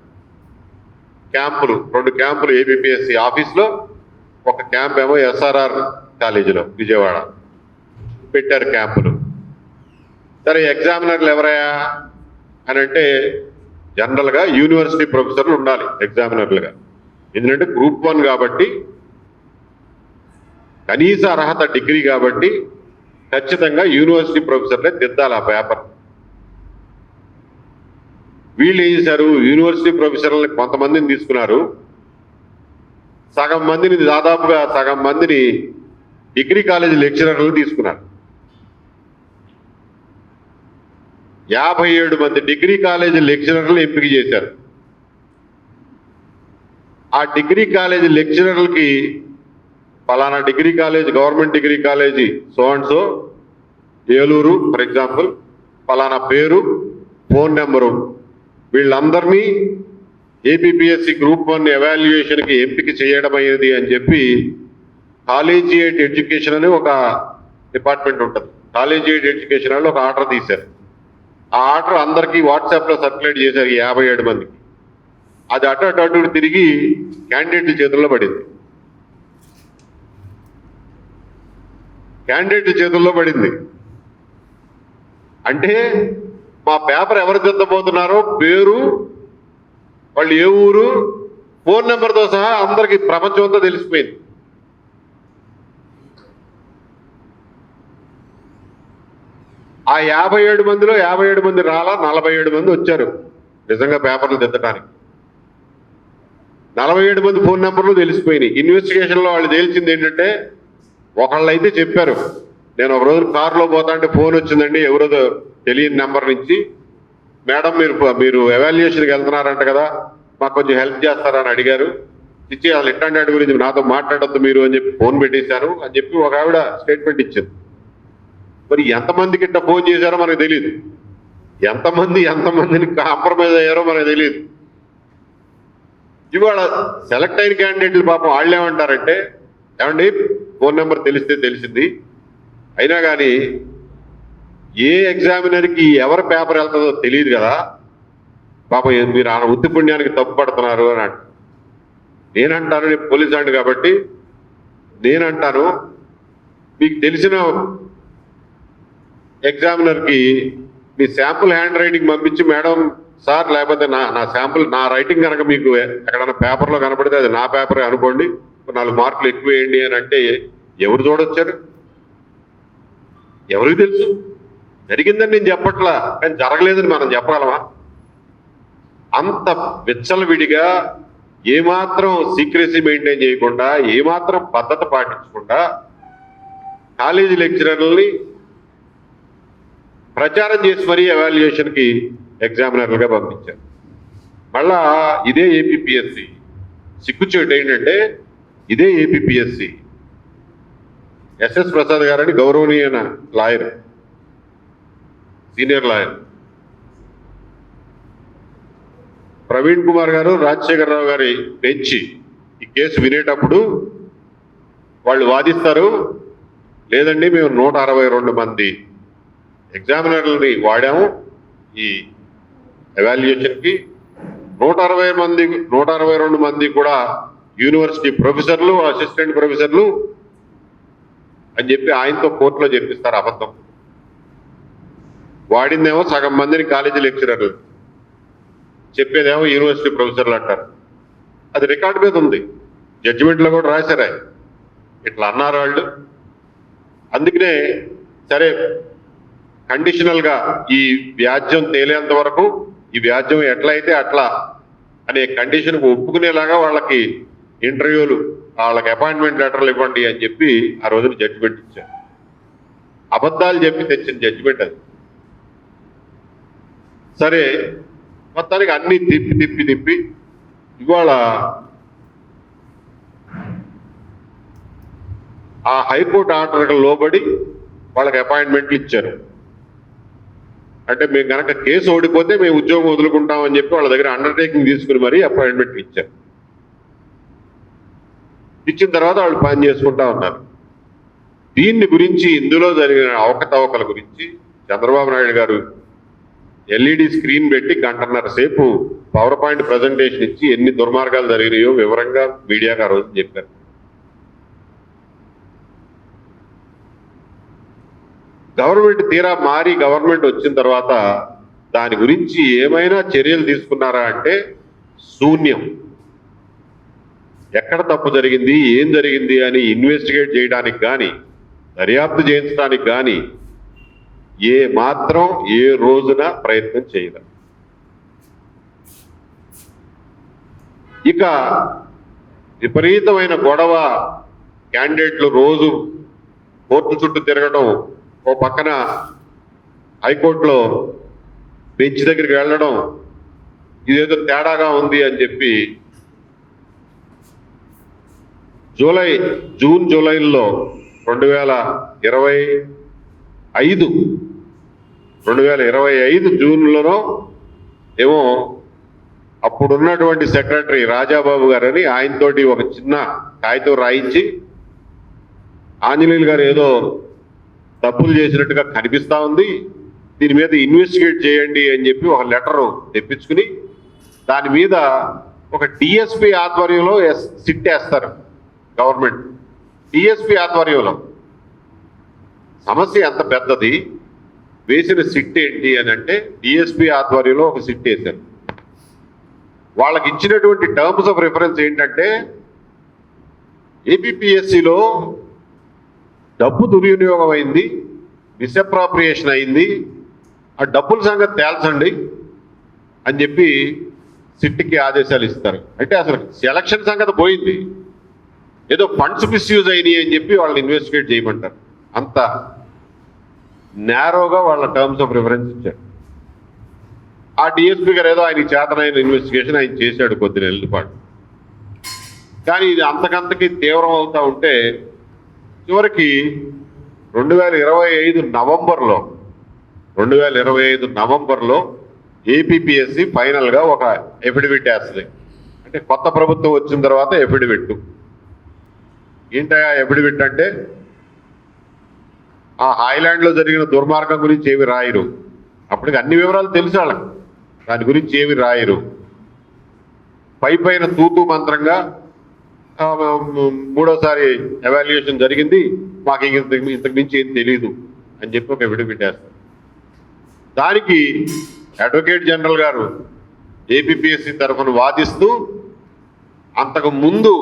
క్యాంపులు, 2 క్యాంపులు ఏబిపిఎస్సి ఆఫీస్లో, ఒక క్యాంప్ ఏమో ఎస్ఆర్ఆర్ కాలేజీలో విజయవాడ పెట్టారు క్యాంపులు. సరే ఎగ్జామినర్లు ఎవరయ్యా అని అంటే జనరల్గా యూనివర్సిటీ ప్రొఫెసర్లు ఉండాలి ఎగ్జామినర్లుగా. ఎందుకంటే గ్రూప్ 1 కాబట్టి, కనీస అర్హత డిగ్రీ కాబట్టి ఖచ్చితంగా యూనివర్సిటీ ప్రొఫెసర్లే దిద్దాలి ఆ పేపర్. వీళ్ళు ఏం చేశారు? యూనివర్సిటీ ప్రొఫెసర్లని కొంతమందిని తీసుకున్నారు, సగం మందిని, దాదాపుగా సగం మందిని డిగ్రీ కాలేజీ లెక్చరర్లు తీసుకున్నారు. 57 మంది డిగ్రీ కాలేజీ లెక్చరర్లు ఎంపిక చేశారు. ఆ డిగ్రీ కాలేజీ లెక్చరర్లకి ఫలానా degree college, government degree college so and so Eluru for example, ఫలానా పేరు, ఫోన్ నెంబరు, వీళ్ళందరినీ ఏపీపీఎస్సి గ్రూప్ 1 ఎవాల్యుయేషన్కి ఎంపిక చేయడం అయ్యేది అని చెప్పి కాలేజియేట్ ఎడ్యుకేషన్ అని ఒక డిపార్ట్మెంట్ ఉంటుంది. కాలేజియేట్ ఎడ్యుకేషన్ వాళ్ళు ఒక ఆర్డర్ తీశారు. ఆ ఆర్డర్ అందరికీ వాట్సాప్లో సర్క్యులేట్ చేశారు 57 మందికి. అది అటు తిరిగి క్యాండిడేట్ల చేతుల్లో పడింది. అంటే మా పేపర్ ఎవరు దిద్దబోతున్నారో పేరు, వాళ్ళు ఏ ఊరు, ఫోన్ నెంబర్తో సహా అందరికి ప్రపంచం అంతా తెలిసిపోయింది. ఆ 57 మందిలో 57 మంది రాలా, 47 మంది వచ్చారు నిజంగా పేపర్లు దిద్దడానికి. 47 మంది ఫోన్ నెంబర్లు తెలిసిపోయినాయి. ఇన్వెస్టిగేషన్లో వాళ్ళు తేల్చింది ఏంటంటే, ఒకళ్ళైతే చెప్పారు, నేను ఒక రోజు కారులో పోతా అంటే ఫోన్ వచ్చిందండి ఎవరో తెలియని నెంబర్ నుంచి, మేడం మీరు ఎవాల్యుయేషన్కి వెళ్తున్నారంట కదా, మాకు కొంచెం హెల్ప్ చేస్తారని అడిగారు. ఇచ్చి వాళ్ళు ఇంటర్నెట్ గురించి నాతో మాట్లాడొద్దు మీరు అని చెప్పి ఫోన్ పెట్టేశారు అని చెప్పి ఒక ఆవిడ స్టేట్మెంట్ ఇచ్చింది. మరి ఎంతమందికి ఇట్లా ఫోన్ చేశారో మనకు తెలియదు, ఎంతమందిని కాంప్రమైజ్ అయ్యారో మనకు తెలియదు. ఇవాళ సెలెక్ట్ అయిన క్యాండిడేట్లు పాపం వాళ్ళు ఏమంటారంటే, ఏమండి ఫోన్ నెంబర్ తెలిస్తే తెలిసింది, అయినా కానీ ఏ ఎగ్జామినర్కి ఎవరి పేపర్ వెళ్తుందో తెలియదు కదా, పాపం మీరు ఆ ఉత్తి పుణ్యానికి తప్పు పడుతున్నారు అని అంట. నేనంటాను, నేను పోలీస్ అండి కాబట్టి నేనంటాను, మీకు తెలిసిన ఎగ్జామినర్కి మీ శాంపుల్ హ్యాండ్ రైటింగ్ పంపించి, మేడం సార్ లేకపోతే నా శాంపుల్ నా రైటింగ్ కనుక మీకు ఎక్కడైనా పేపర్లో కనపడితే అది నా పేపరే అనుకోండి, 4 మార్కులు ఎక్కువ వేయండి అని అంటే ఎవరు చూడొచ్చారు? ఎవరికి తెలుసు? జరిగిందని నేను చెప్పట్లా, కానీ జరగలేదని మనం చెప్పగలమా? అంత విచ్చలవిడిగా ఏమాత్రం సీక్రెసీ మెయింటైన్ చేయకుండా, ఏమాత్రం పద్ధతి పాటించకుండా కాలేజీ లెక్చరర్లని ప్రచారం చేసి మరీ ఎవాల్యుయేషన్కి ఎగ్జామినర్లుగా పంపించారు. మళ్ళా ఇదే ఏపీపీఎస్సి సిగ్గుచేటు ఏంటంటే, ఇదే ఏపీపీఎస్సి ఎస్ఎస్ ప్రసాద్ గారని గౌరవనీయన lawyer, senior lawyer, Praveen Kumar garu, Rajasekhara Rao గారి బెంచ్ ఈ కేసు వినేటప్పుడు వాళ్ళు వాదిస్తారు, లేదండి మేము 162 మంది ఎగ్జామినర్లని వాడాము ఈ ఎవాల్యుయేషన్కి, 162 మంది కూడా యూనివర్సిటీ ప్రొఫెసర్లు, అసిస్టెంట్ ప్రొఫెసర్లు అని చెప్పి ఆయనతో కోర్టులో చెప్పిస్తారు అబద్ధం. వాడిందేమో సగం మందిని కాలేజీ లెక్చరర్లు, చెప్పేదేమో యూనివర్సిటీ ప్రొఫెసర్లు అంటారు. అది రికార్డు మీద ఉంది, జడ్జిమెంట్లో కూడా రాశారు ఆయన ఇట్లా అన్నారు వాళ్ళు. అందుకనే సరే కండిషనల్గా ఈ వ్యాజ్యం తేలేంత వరకు ఈ వ్యాజ్యం ఎట్లయితే అట్లా అనే కండిషన్కు ఒప్పుకునేలాగా వాళ్ళకి ఇంటర్వ్యూలు, వాళ్ళకి అపాయింట్మెంట్ లెటర్లు ఇవ్వండి అని చెప్పి ఆ రోజున జడ్జిమెంట్ ఇచ్చారు. అబద్ధాలు చెప్పి తెచ్చిన జడ్జిమెంట్ అది. సరే మొత్తానికి అన్ని తిప్పి ఇవాళ ఆ హైకోర్టు ఆర్డర్కి లోబడి వాళ్ళకి అపాయింట్మెంట్లు ఇచ్చారు. అంటే మేము కనుక కేసు ఓడిపోతే మేము ఉద్యోగం వదులుకుంటామని చెప్పి వాళ్ళ దగ్గర అండర్టేకింగ్ తీసుకుని మరీ అపాయింట్మెంట్లు ఇచ్చారు. ఇచ్చిన తర్వాత వాళ్ళు పని చేసుకుంటా ఉన్నారు. దీన్ని గురించి, ఇందులో జరిగిన అవకతవకల గురించి చంద్రబాబు నాయుడు గారు ఎల్ఈడి స్క్రీన్ పెట్టి 1.5 గంటల సేపు పవర్ పాయింట్ ప్రజెంటేషన్ ఇచ్చి ఎన్ని దుర్మార్గాలు జరిగినాయో వివరంగా మీడియాకు ఆ రోజు చెప్పారు. గవర్నమెంట్ తీరా మారి గవర్నమెంట్ వచ్చిన తర్వాత దాని గురించి ఏమైనా చర్యలు తీసుకున్నారా అంటే శూన్యం. ఎక్కడ తప్పు జరిగింది, ఏం జరిగింది అని ఇన్వెస్టిగేట్ చేయడానికి కానీ, దర్యాప్తు చేయించడానికి కానీ ఏ మాత్రం ఏ రోజున ప్రయత్నం చేయలేదు. ఇక విపరీతమైన గొడవ, క్యాండిడేట్లు రోజు కోర్టు చుట్టూ తిరగడం, ఓ పక్కన హైకోర్టులో బెంచ్ దగ్గరికి వెళ్ళడం, ఇదేదో తేడాగా ఉంది అని చెప్పి జూన్ జూలైలో 2025 జూన్లోనో ఏమో అప్పుడున్నటువంటి సెక్రటరీ రాజాబాబు గారని ఆయనతోటి ఒక చిన్న కాగితం రాయించి, ఆంజనేయులు గారు ఏదో తప్పులు చేసినట్టుగా కనిపిస్తా ఉంది, దీని మీద ఇన్వెస్టిగేట్ చేయండి అని చెప్పి ఒక లెటర్ తెప్పించుకుని దాని మీద ఒక డిఎస్పి ఆధ్వర్యంలో సిట్ వేస్తారు గవర్నమెంట్. డిఎస్పి ఆధ్వర్యంలో సమస్య ఎంత పెద్దది, వేసిన సిట్ ఏంటి అని అంటే డిఎస్పి ఆధ్వర్యంలో ఒక సిట్ వేశారు. వాళ్ళకి ఇచ్చినటువంటి టర్మ్స్ ఆఫ్ రిఫరెన్స్ ఏంటంటే ఏపీపీఎస్సిలో డబ్బు దుర్వినియోగం అయింది, మిస్అప్రాప్రియేషన్ అయింది, ఆ డబ్బుల సంగతి తేల్చండి అని చెప్పి సిట్కి ఆదేశాలు ఇస్తారు. అంటే అసలు సెలక్షన్ సంగతి పోయింది, ఏదో ఫండ్స్ మిస్యూజ్ అయినాయి అని చెప్పి వాళ్ళని ఇన్వెస్టిగేట్ చేయమంటారు. అంత నేరోగా వాళ్ళ టర్మ్స్ ఆఫ్ రిఫరెన్స్ ఇచ్చారు. ఆ డిఎస్పీ గారు ఏదో ఆయనకి చేతనైన ఇన్వెస్టిగేషన్ ఆయన చేశాడు కొద్ది నెలల పాటు. కానీ ఇది అంతకంతకి తీవ్రం అవుతా ఉంటే చివరికి 2025 నవంబర్లో ఏపీపీఎస్సీ ఫైనల్గా ఒక ఎఫిడవిట్ వేస్తుంది. అంటే కొత్త ప్రభుత్వం వచ్చిన తర్వాత ఎఫిడవిట్. ఏంటా ఎఫిడవిట్ అంటే ఆ హాయ్లాండ్లో జరిగిన దుర్మార్గం గురించి ఏమి రాయరు. అప్పటికి అన్ని వివరాలు తెలుసు వాళ్ళకి, దాని గురించి ఏమి రాయరు. పైన తూతూ మంత్రంగా మూడోసారి ఎవాల్యుయేషన్ జరిగింది, మాకు ఇంతకు మించి ఏం తెలియదు అని చెప్పి ఒక ఎఫిడవిట్ వేస్తారు. దానికి అడ్వకేట్ జనరల్ గారు ఏపీపీఎస్సీ తరఫున వాదిస్తూ అంతకు ముందు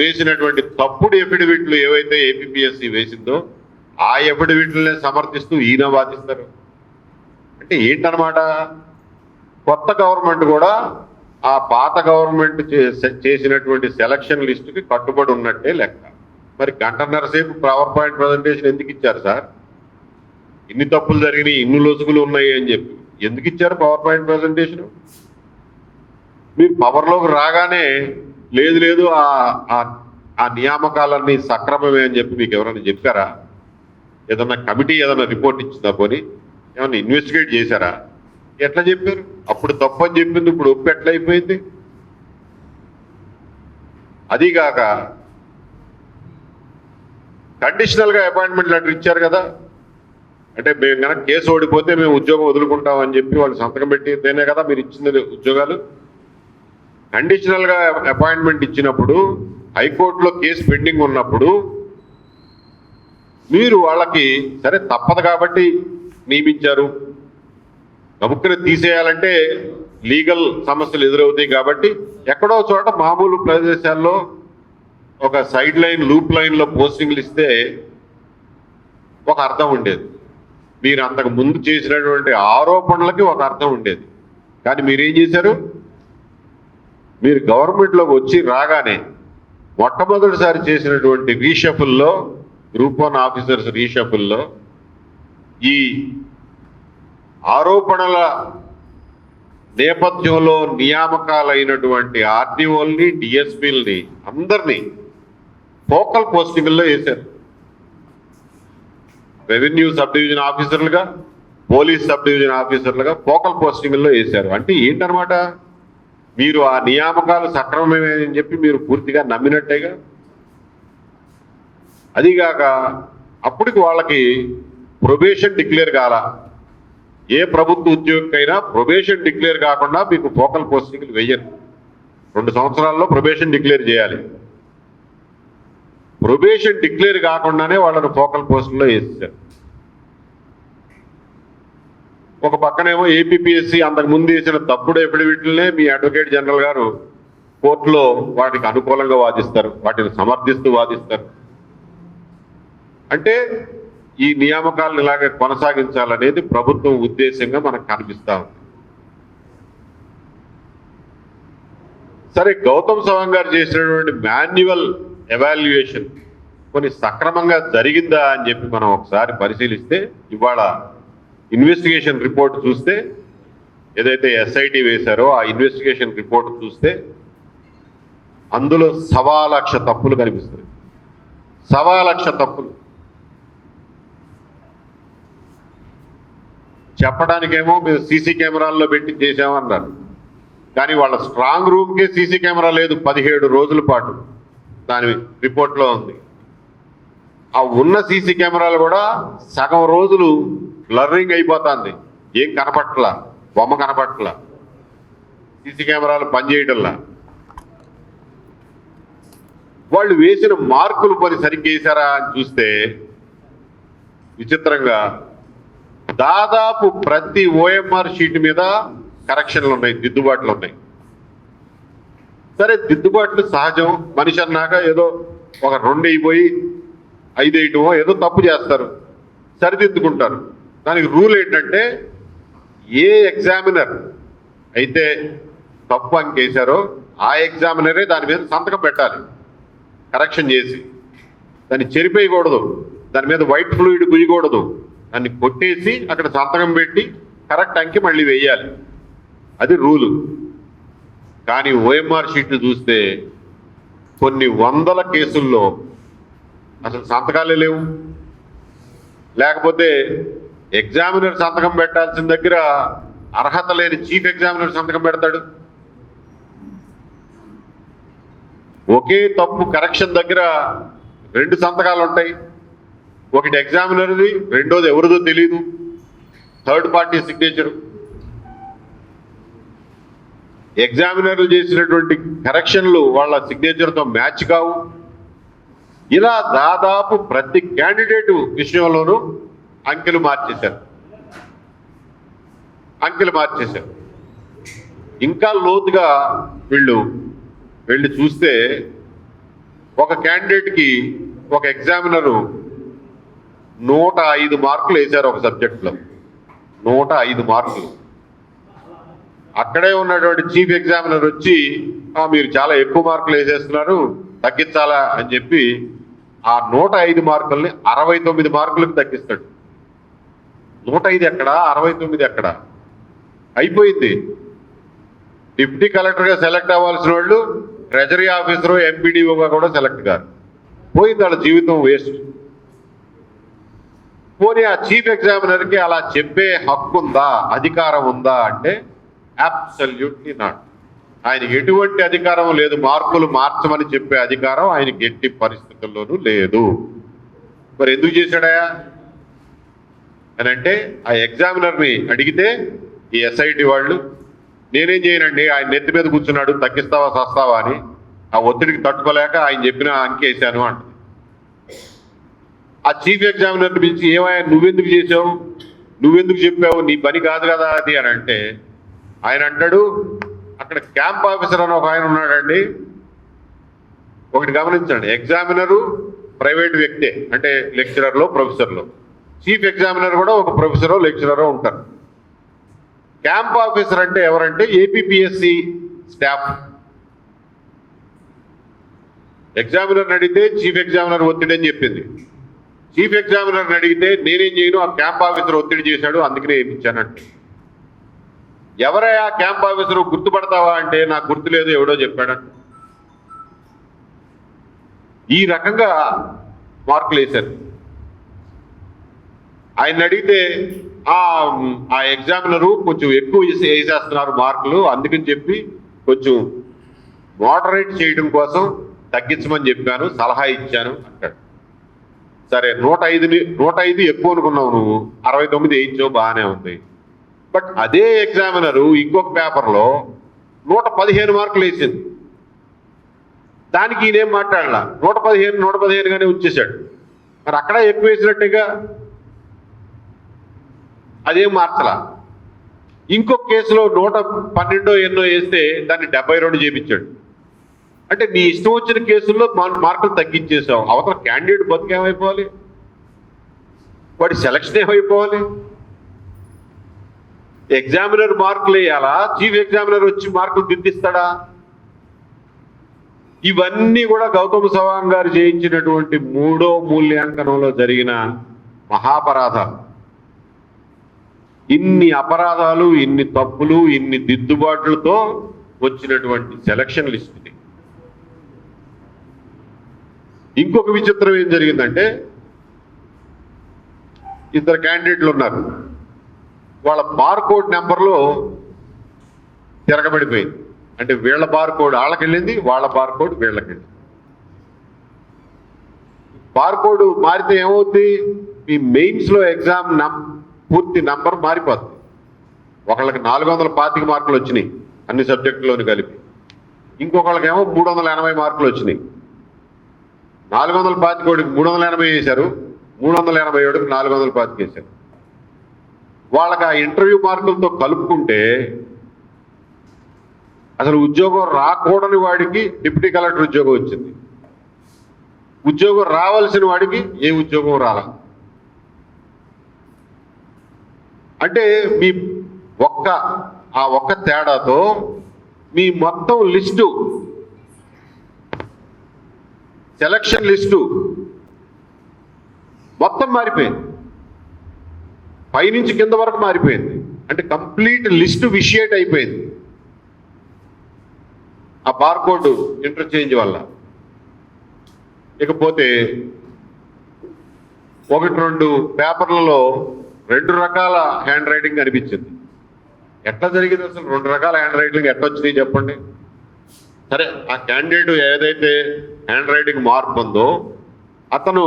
వేసినటువంటి తప్పుడు ఎఫిడవిట్లు ఏవైతే ఏపీపీఎస్సీ వేసిందో ఆ ఎఫిడవిట్లనే సమర్థిస్తూ ఈయన వాదిస్తారు. అంటే ఏంటనమాట, కొత్త గవర్నమెంట్ కూడా ఆ పాత గవర్నమెంట్ చేసినటువంటి సెలక్షన్ లిస్టుకి కట్టుబడి ఉన్నట్టే లెక్క. మరి గంటన్నర సేపు పవర్ పాయింట్ ప్రజెంటేషన్ ఎందుకు ఇచ్చారు సార్? ఇన్ని తప్పులు జరిగినాయి, ఇన్ని లొసుగులు ఉన్నాయి అని చెప్పి ఎందుకు ఇచ్చారు పవర్ పాయింట్ ప్రజెంటేషన్? మీరు పవర్లోకి రాగానే లేదు ఆ నియామకాలన్నీ సక్రమమే అని చెప్పి మీకు ఎవరైనా చెప్పారా? ఏదన్నా కమిటీ ఏదన్నా రిపోర్ట్ ఇచ్చిందా? పోనీ ఏమన్నా ఇన్వెస్టిగేట్ చేశారా? ఎట్లా చెప్పారు? అప్పుడు తప్పు అని చెప్పింది, ఇప్పుడు ఒప్పు ఎట్లా అయిపోయింది? అదీగాక కండిషనల్గా అపాయింట్మెంట్ లెటర్ ఇచ్చారు కదా. అంటే మేము కనుక కేసు ఓడిపోతే మేము ఉద్యోగం వదులుకుంటామని చెప్పి వాళ్ళు సంతకం పెట్టితేనే కదా మీరు ఇచ్చింది ఉద్యోగాలు. కండిషనల్గా అపాయింట్మెంట్ ఇచ్చినప్పుడు హైకోర్టులో కేసు పెండింగ్ ఉన్నప్పుడు మీరు వాళ్ళకి సరే తప్పదు కాబట్టి నియమించారు, గబుక్కుని తీసేయాలంటే లీగల్ సమస్యలు ఎదురవుతాయి కాబట్టి ఎక్కడో చోట మామూలు ప్రదేశాల్లో ఒక సైడ్ లైన్ లూప్ లైన్లో పోస్టింగ్లు ఇస్తే ఒక అర్థం ఉండేది. మీరు అంతకు ముందు చేసినటువంటి ఆరోపణలకి ఒక అర్థం ఉండేది. కానీ మీరేం చేశారు? మీరు గవర్నమెంట్లోకి వచ్చి రాగానే మొట్టమొదటిసారి చేసినటువంటి రీషఫుల్లో, గ్రూప్ 1 ఆఫీసర్స్ రీషఫుల్లో ఈ ఆరోపణల నేపథ్యంలో నియామకాలైనటువంటి ఆర్డీఓల్ని, డిఎస్పీలని అందరినీ ఫోకల్ పోస్టింగ్ల్లో వేశారు. రెవెన్యూ సబ్ డివిజన్ ఆఫీసర్లుగా, పోలీస్ సబ్ డివిజన్ ఆఫీసర్లుగా ఫోకల్ పోస్టింగ్ల్లో వేశారు. అంటే ఏంటనమాట, మీరు ఆ నియామకాలు సక్రమమే అని చెప్పి మీరు పూర్తిగా నమ్మినట్టేగా. అదిగాక అప్పటికి వాళ్ళకి ప్రొబేషన్ డిక్లేర్ కాల. ఏ ప్రభుత్వ ఉద్యోగికైనా ప్రొబేషన్ డిక్లేర్ కాకుండా మీకు ఫోకల్ పోస్టింగ్లు వెయ్యరు. 2 సంవత్సరాల్లో ప్రొబేషన్ డిక్లేర్ చేయాలి. ప్రొబేషన్ డిక్లేర్ కాకుండానే వాళ్ళని ఫోకల్ పోస్టుల్లో వేసేసారు. ఒక పక్కనేమో ఏపీపీఎస్సీ అంతకుముందు వేసిన తప్పుడు ఎఫిడవిట్లనే మీ అడ్వకేట్ జనరల్ గారు కోర్టులో వాటికి అనుకూలంగా వాదిస్తారు, వాటిని సమర్థిస్తూ వాదిస్తారు. అంటే ఈ నియామకాలను ఇలాగే కొనసాగించాలనేది ప్రభుత్వం ఉద్దేశంగా మనకు కనిపిస్తా ఉంది. సరే, గౌతమ్ సవాంగ్ గారు చేసినటువంటి మాన్యువల్ ఎవాల్యుయేషన్ కొన్ని సక్రమంగా జరిగిందా అని చెప్పి మనం ఒకసారి పరిశీలిస్తే, ఇవాళ ఇన్వెస్టిగేషన్ రిపోర్ట్ చూస్తే, ఏదైతే ఎస్ఐటి వేశారో ఆ ఇన్వెస్టిగేషన్ రిపోర్ట్ చూస్తే అందులో 1,00,000 తప్పులు కనిపిస్తుంది. 1,00,000 తప్పులు. చెప్పడానికేమో మేము సీసీ కెమెరాల్లో పెట్టి చేసామన్నారు, కానీ వాళ్ళ స్ట్రాంగ్ రూమ్కే సీసీ కెమెరా లేదు 17 రోజుల పాటు. దాని రిపోర్ట్లో ఉంది. ఆ ఉన్న సీసీ కెమెరాలు కూడా సగం రోజులు బ్లర్రింగ్ అయిపోతుంది, ఏం కనపట్లా, బొమ్మ కనపట్లా, సీసీ కెమెరాలు పనిచేయటంలా. వాళ్ళు వేసిన మార్కులు పని సరిగ్గా వేశారా అని చూస్తే విచిత్రంగా దాదాపు ప్రతి ఓఎంఆర్ షీట్ మీద కరెక్షన్లు ఉన్నాయి, దిద్దుబాట్లు ఉన్నాయి. సరే, దిద్దుబాట్లు సహజం, మనిషి అన్నాక ఏదో ఒక 2 అయిపోయి 5 వేయటమో ఏదో తప్పు చేస్తారు, సరిదిద్దుకుంటారు. దానికి రూల్ ఏంటంటే ఏ ఎగ్జామినర్ అయితే తప్పు అంకేశారో ఆ ఎగ్జామినరే దాని మీద సంతకం పెట్టాలి, కరెక్షన్ చేసి. దాన్ని చెరిపేయకూడదు, దాని మీద వైట్ ఫ్లూయిడ్ గుయ్యకూడదు, దాన్ని కొట్టేసి అక్కడ సంతకం పెట్టి కరెక్ట్ అంకి మళ్ళీ వేయాలి. అది రూలు. కానీ ఓఎంఆర్ షీట్లు చూస్తే కొన్ని వందల కేసుల్లో అసలు సంతకాలే లేవు. లేకపోతే ఎగ్జామినర్ సంతకం పెట్టాల్సిన దగ్గర అర్హత లేని చీఫ్ ఎగ్జామినర్ సంతకం పెడతాడు. ఒకే తప్పు కరెక్షన్ దగ్గర 2 సంతకాలు ఉంటాయి. ఒకటి ఎగ్జామినర్ది, రెండోది ఎవరిదో తెలియదు, థర్డ్ పార్టీ సిగ్నేచర్. ఎగ్జామినర్లు చేసినటువంటి కరెక్షన్లు వాళ్ళ సిగ్నేచర్తో మ్యాచ్ కావు. ఇలా దాదాపు ప్రతి క్యాండిడేట్ విషయంలోనూ అంకెలు మార్చేశారు. ఇంకా లోతుగా వీళ్ళు వెళ్ళి చూస్తే ఒక క్యాండిడేట్కి ఒక ఎగ్జామినరు 105 మార్కులు వేశారు ఒక సబ్జెక్ట్లో. 105 మార్కులు. అక్కడే ఉన్నటువంటి చీఫ్ ఎగ్జామినర్ వచ్చి మీరు చాలా ఎక్కువ మార్కులు వేసేస్తున్నారు, తగ్గించాలా అని చెప్పి ఆ 105 మార్కుల్ని 69 మార్కులకు తగ్గిస్తాడు. 105 ఎక్కడా, 69 ఎక్కడా? అయిపోయింది. డిప్యూటీ కలెక్టర్గా సెలెక్ట్ అవ్వాల్సిన వాళ్ళు ట్రెజరీ ఆఫీసరు, ఎంపీడీఓగా కూడా సెలెక్ట్ కాదు. పోయింది, వాళ్ళ జీవితం వేస్ట్. పోనీ ఆ చీఫ్ ఎగ్జామినర్కి అలా చెప్పే హక్కు ఉందా, అధికారం ఉందా అంటే అబ్సల్యూట్లీ నాట్. ఆయనకి ఎటువంటి అధికారం లేదు. మార్కులు మార్చమని చెప్పే అధికారం ఆయనకి ఎట్టి పరిస్థితుల్లోనూ లేదు. మరి ఎందుకు చేశాడయా అని అంటే, ఆ ఎగ్జామినర్ని అడిగితే ఈ ఎస్ఐటి వాళ్ళు నేనేం చేయనండి, ఆయన నెత్తి మీద కూర్చున్నాడు, తగ్గిస్తావా సస్తావా అని ఆ ఒత్తిడికి తట్టుకోలేక ఆయన చెప్పిన అంకేశాను అంట. ఆ చీఫ్ ఎగ్జామినర్ని పిలిచి ఏమయ్యా నువ్వెందుకు చేసావు, నువ్వెందుకు చెప్పావు, నీ పని కాదు కదా అది అని అంటే ఆయన అంటాడు, అక్కడ క్యాంప్ ఆఫీసర్ అని ఒక ఆయన ఉన్నాడండి. ఒకటి గమనించండి, ఎగ్జామినరు ప్రైవేట్ వ్యక్తే, అంటే లెక్చరర్లో ప్రొఫెసర్లో. చీఫ్ ఎగ్జామినర్ కూడా ఒక ప్రొఫెసరో లెక్చరరో ఉంటారు. క్యాంప్ ఆఫీసర్ అంటే ఎవరంటే ఏపీపీఎస్సి స్టాఫ్. ఎగ్జామినర్ని అడిగితే చీఫ్ ఎగ్జామినర్ ఒత్తిడి అని చెప్పింది. చీఫ్ ఎగ్జామినర్ని అడిగితే నేనేం చేయను, ఆ క్యాంప్ ఆఫీసర్ ఒత్తిడి చేశాడు అందుకనే ఏమిచ్చానంటే. ఎవరయ్యా క్యాంప్ ఆఫీసర్, గుర్తుపడతావా అంటే నాకు గుర్తు లేదు, ఎవడో చెప్పాడంట. ఈ రకంగా మార్కులు వేశారు. ఆయన అడిగితే ఆ ఎగ్జామినరు కొంచెం ఎక్కువ వేసేస్తున్నారు మార్కులు, అందుకని చెప్పి కొంచెం మోడరేట్ చేయడం కోసం తగ్గించమని చెప్పాను, సలహా ఇచ్చాను అంటాడు. సరే 105 ఎక్కువ అనుకున్నావు నువ్వు, 69 వేయించావు, బాగానే ఉంది. బట్ అదే ఎగ్జామినరు ఇంకొక పేపర్లో 115 మార్కులు వేసింది. దానికి ఈయనేం మాట్లాడలా, 115గానే ఉంచేశాడు. మరి అక్కడ ఎక్కువ వేసినట్టుగా అదేం మార్చలా. ఇంకొక కేసులో 112 ఎన్నో వేస్తే దాన్ని 72 చేపించాడు. అంటే నీ ఇష్టం వచ్చిన కేసుల్లో మార్కులు తగ్గించేసావు. అవతల క్యాండిడేట్ బతుకేమైపోవాలి, వాడి సెలక్షన్ ఏమైపోవాలి? ఎగ్జామినర్ మార్కులు వేయాలా, చీఫ్ ఎగ్జామినర్ వచ్చి మార్కులు దిద్దిస్తాడా? ఇవన్నీ కూడా గౌతమ్ సవాంగ్ గారు చేయించినటువంటి 3వ మూల్యాంకనంలో జరిగిన మహాపరాధాలు. ఇన్ని అపరాధాలు, ఇన్ని తప్పులు, ఇన్ని దిద్దుబాట్లతో వచ్చినటువంటి సెలక్షన్ లిస్ట్ ఇది. ఇంకొక విచిత్రం ఏం జరిగిందంటే, 2 క్యాండిడేట్లు ఉన్నారు, వాళ్ళ బార్కోడ్ నెంబర్లో తిరగబడిపోయింది. అంటే వీళ్ళ బార్కోడ్ వాళ్ళకి వెళ్ళింది, వాళ్ళ బార్కోడ్ వీళ్ళకి వెళ్ళింది. బార్కోడ్ మారితే ఏమవుతుంది, ఈ మెయిన్స్లో ఎగ్జామ్ పూర్తి నంబర్ మారిపోతుంది. ఒకళ్ళకి 425 మార్కులు వచ్చినాయి అన్ని సబ్జెక్టులోని కలిపి, ఇంకొకళ్ళకేమో 380 మార్కులు వచ్చినాయి. 425 380 వేశారు, 387కి 425 వేశారు. వాళ్ళకి ఆ ఇంటర్వ్యూ మార్కులతో కలుపుకుంటే అసలు ఉద్యోగం రాకూడని వాడికి డిప్యూటీ కలెక్టర్ ఉద్యోగం వచ్చింది, ఉద్యోగం రావాల్సిన వాడికి ఏ ఉద్యోగం రాల. అంటే మీ ఆ ఒక్క తేడాతో మీ మొత్తం లిస్టు, సెలక్షన్ లిస్టు మొత్తం మారిపోయింది, పైనుంచి కింద వరకు మారిపోయింది. అంటే కంప్లీట్ లిస్టు విషియేట్ అయిపోయింది ఆ బార్కోడ్ ఇంటర్చేంజ్ వల్ల. ఇకపోతే 1-2 పేపర్లలో 2 రకాల హ్యాండ్ రైటింగ్ కనిపించింది. ఎట్లా జరిగింది అసలు? 2 రకాల హ్యాండ్ రైటింగ్ ఎట్లా వచ్చినాయి చెప్పండి. సరే, ఆ క్యాండిడేట్ ఏదైతే హ్యాండ్ రైటింగ్ మార్పు ఉందో అతను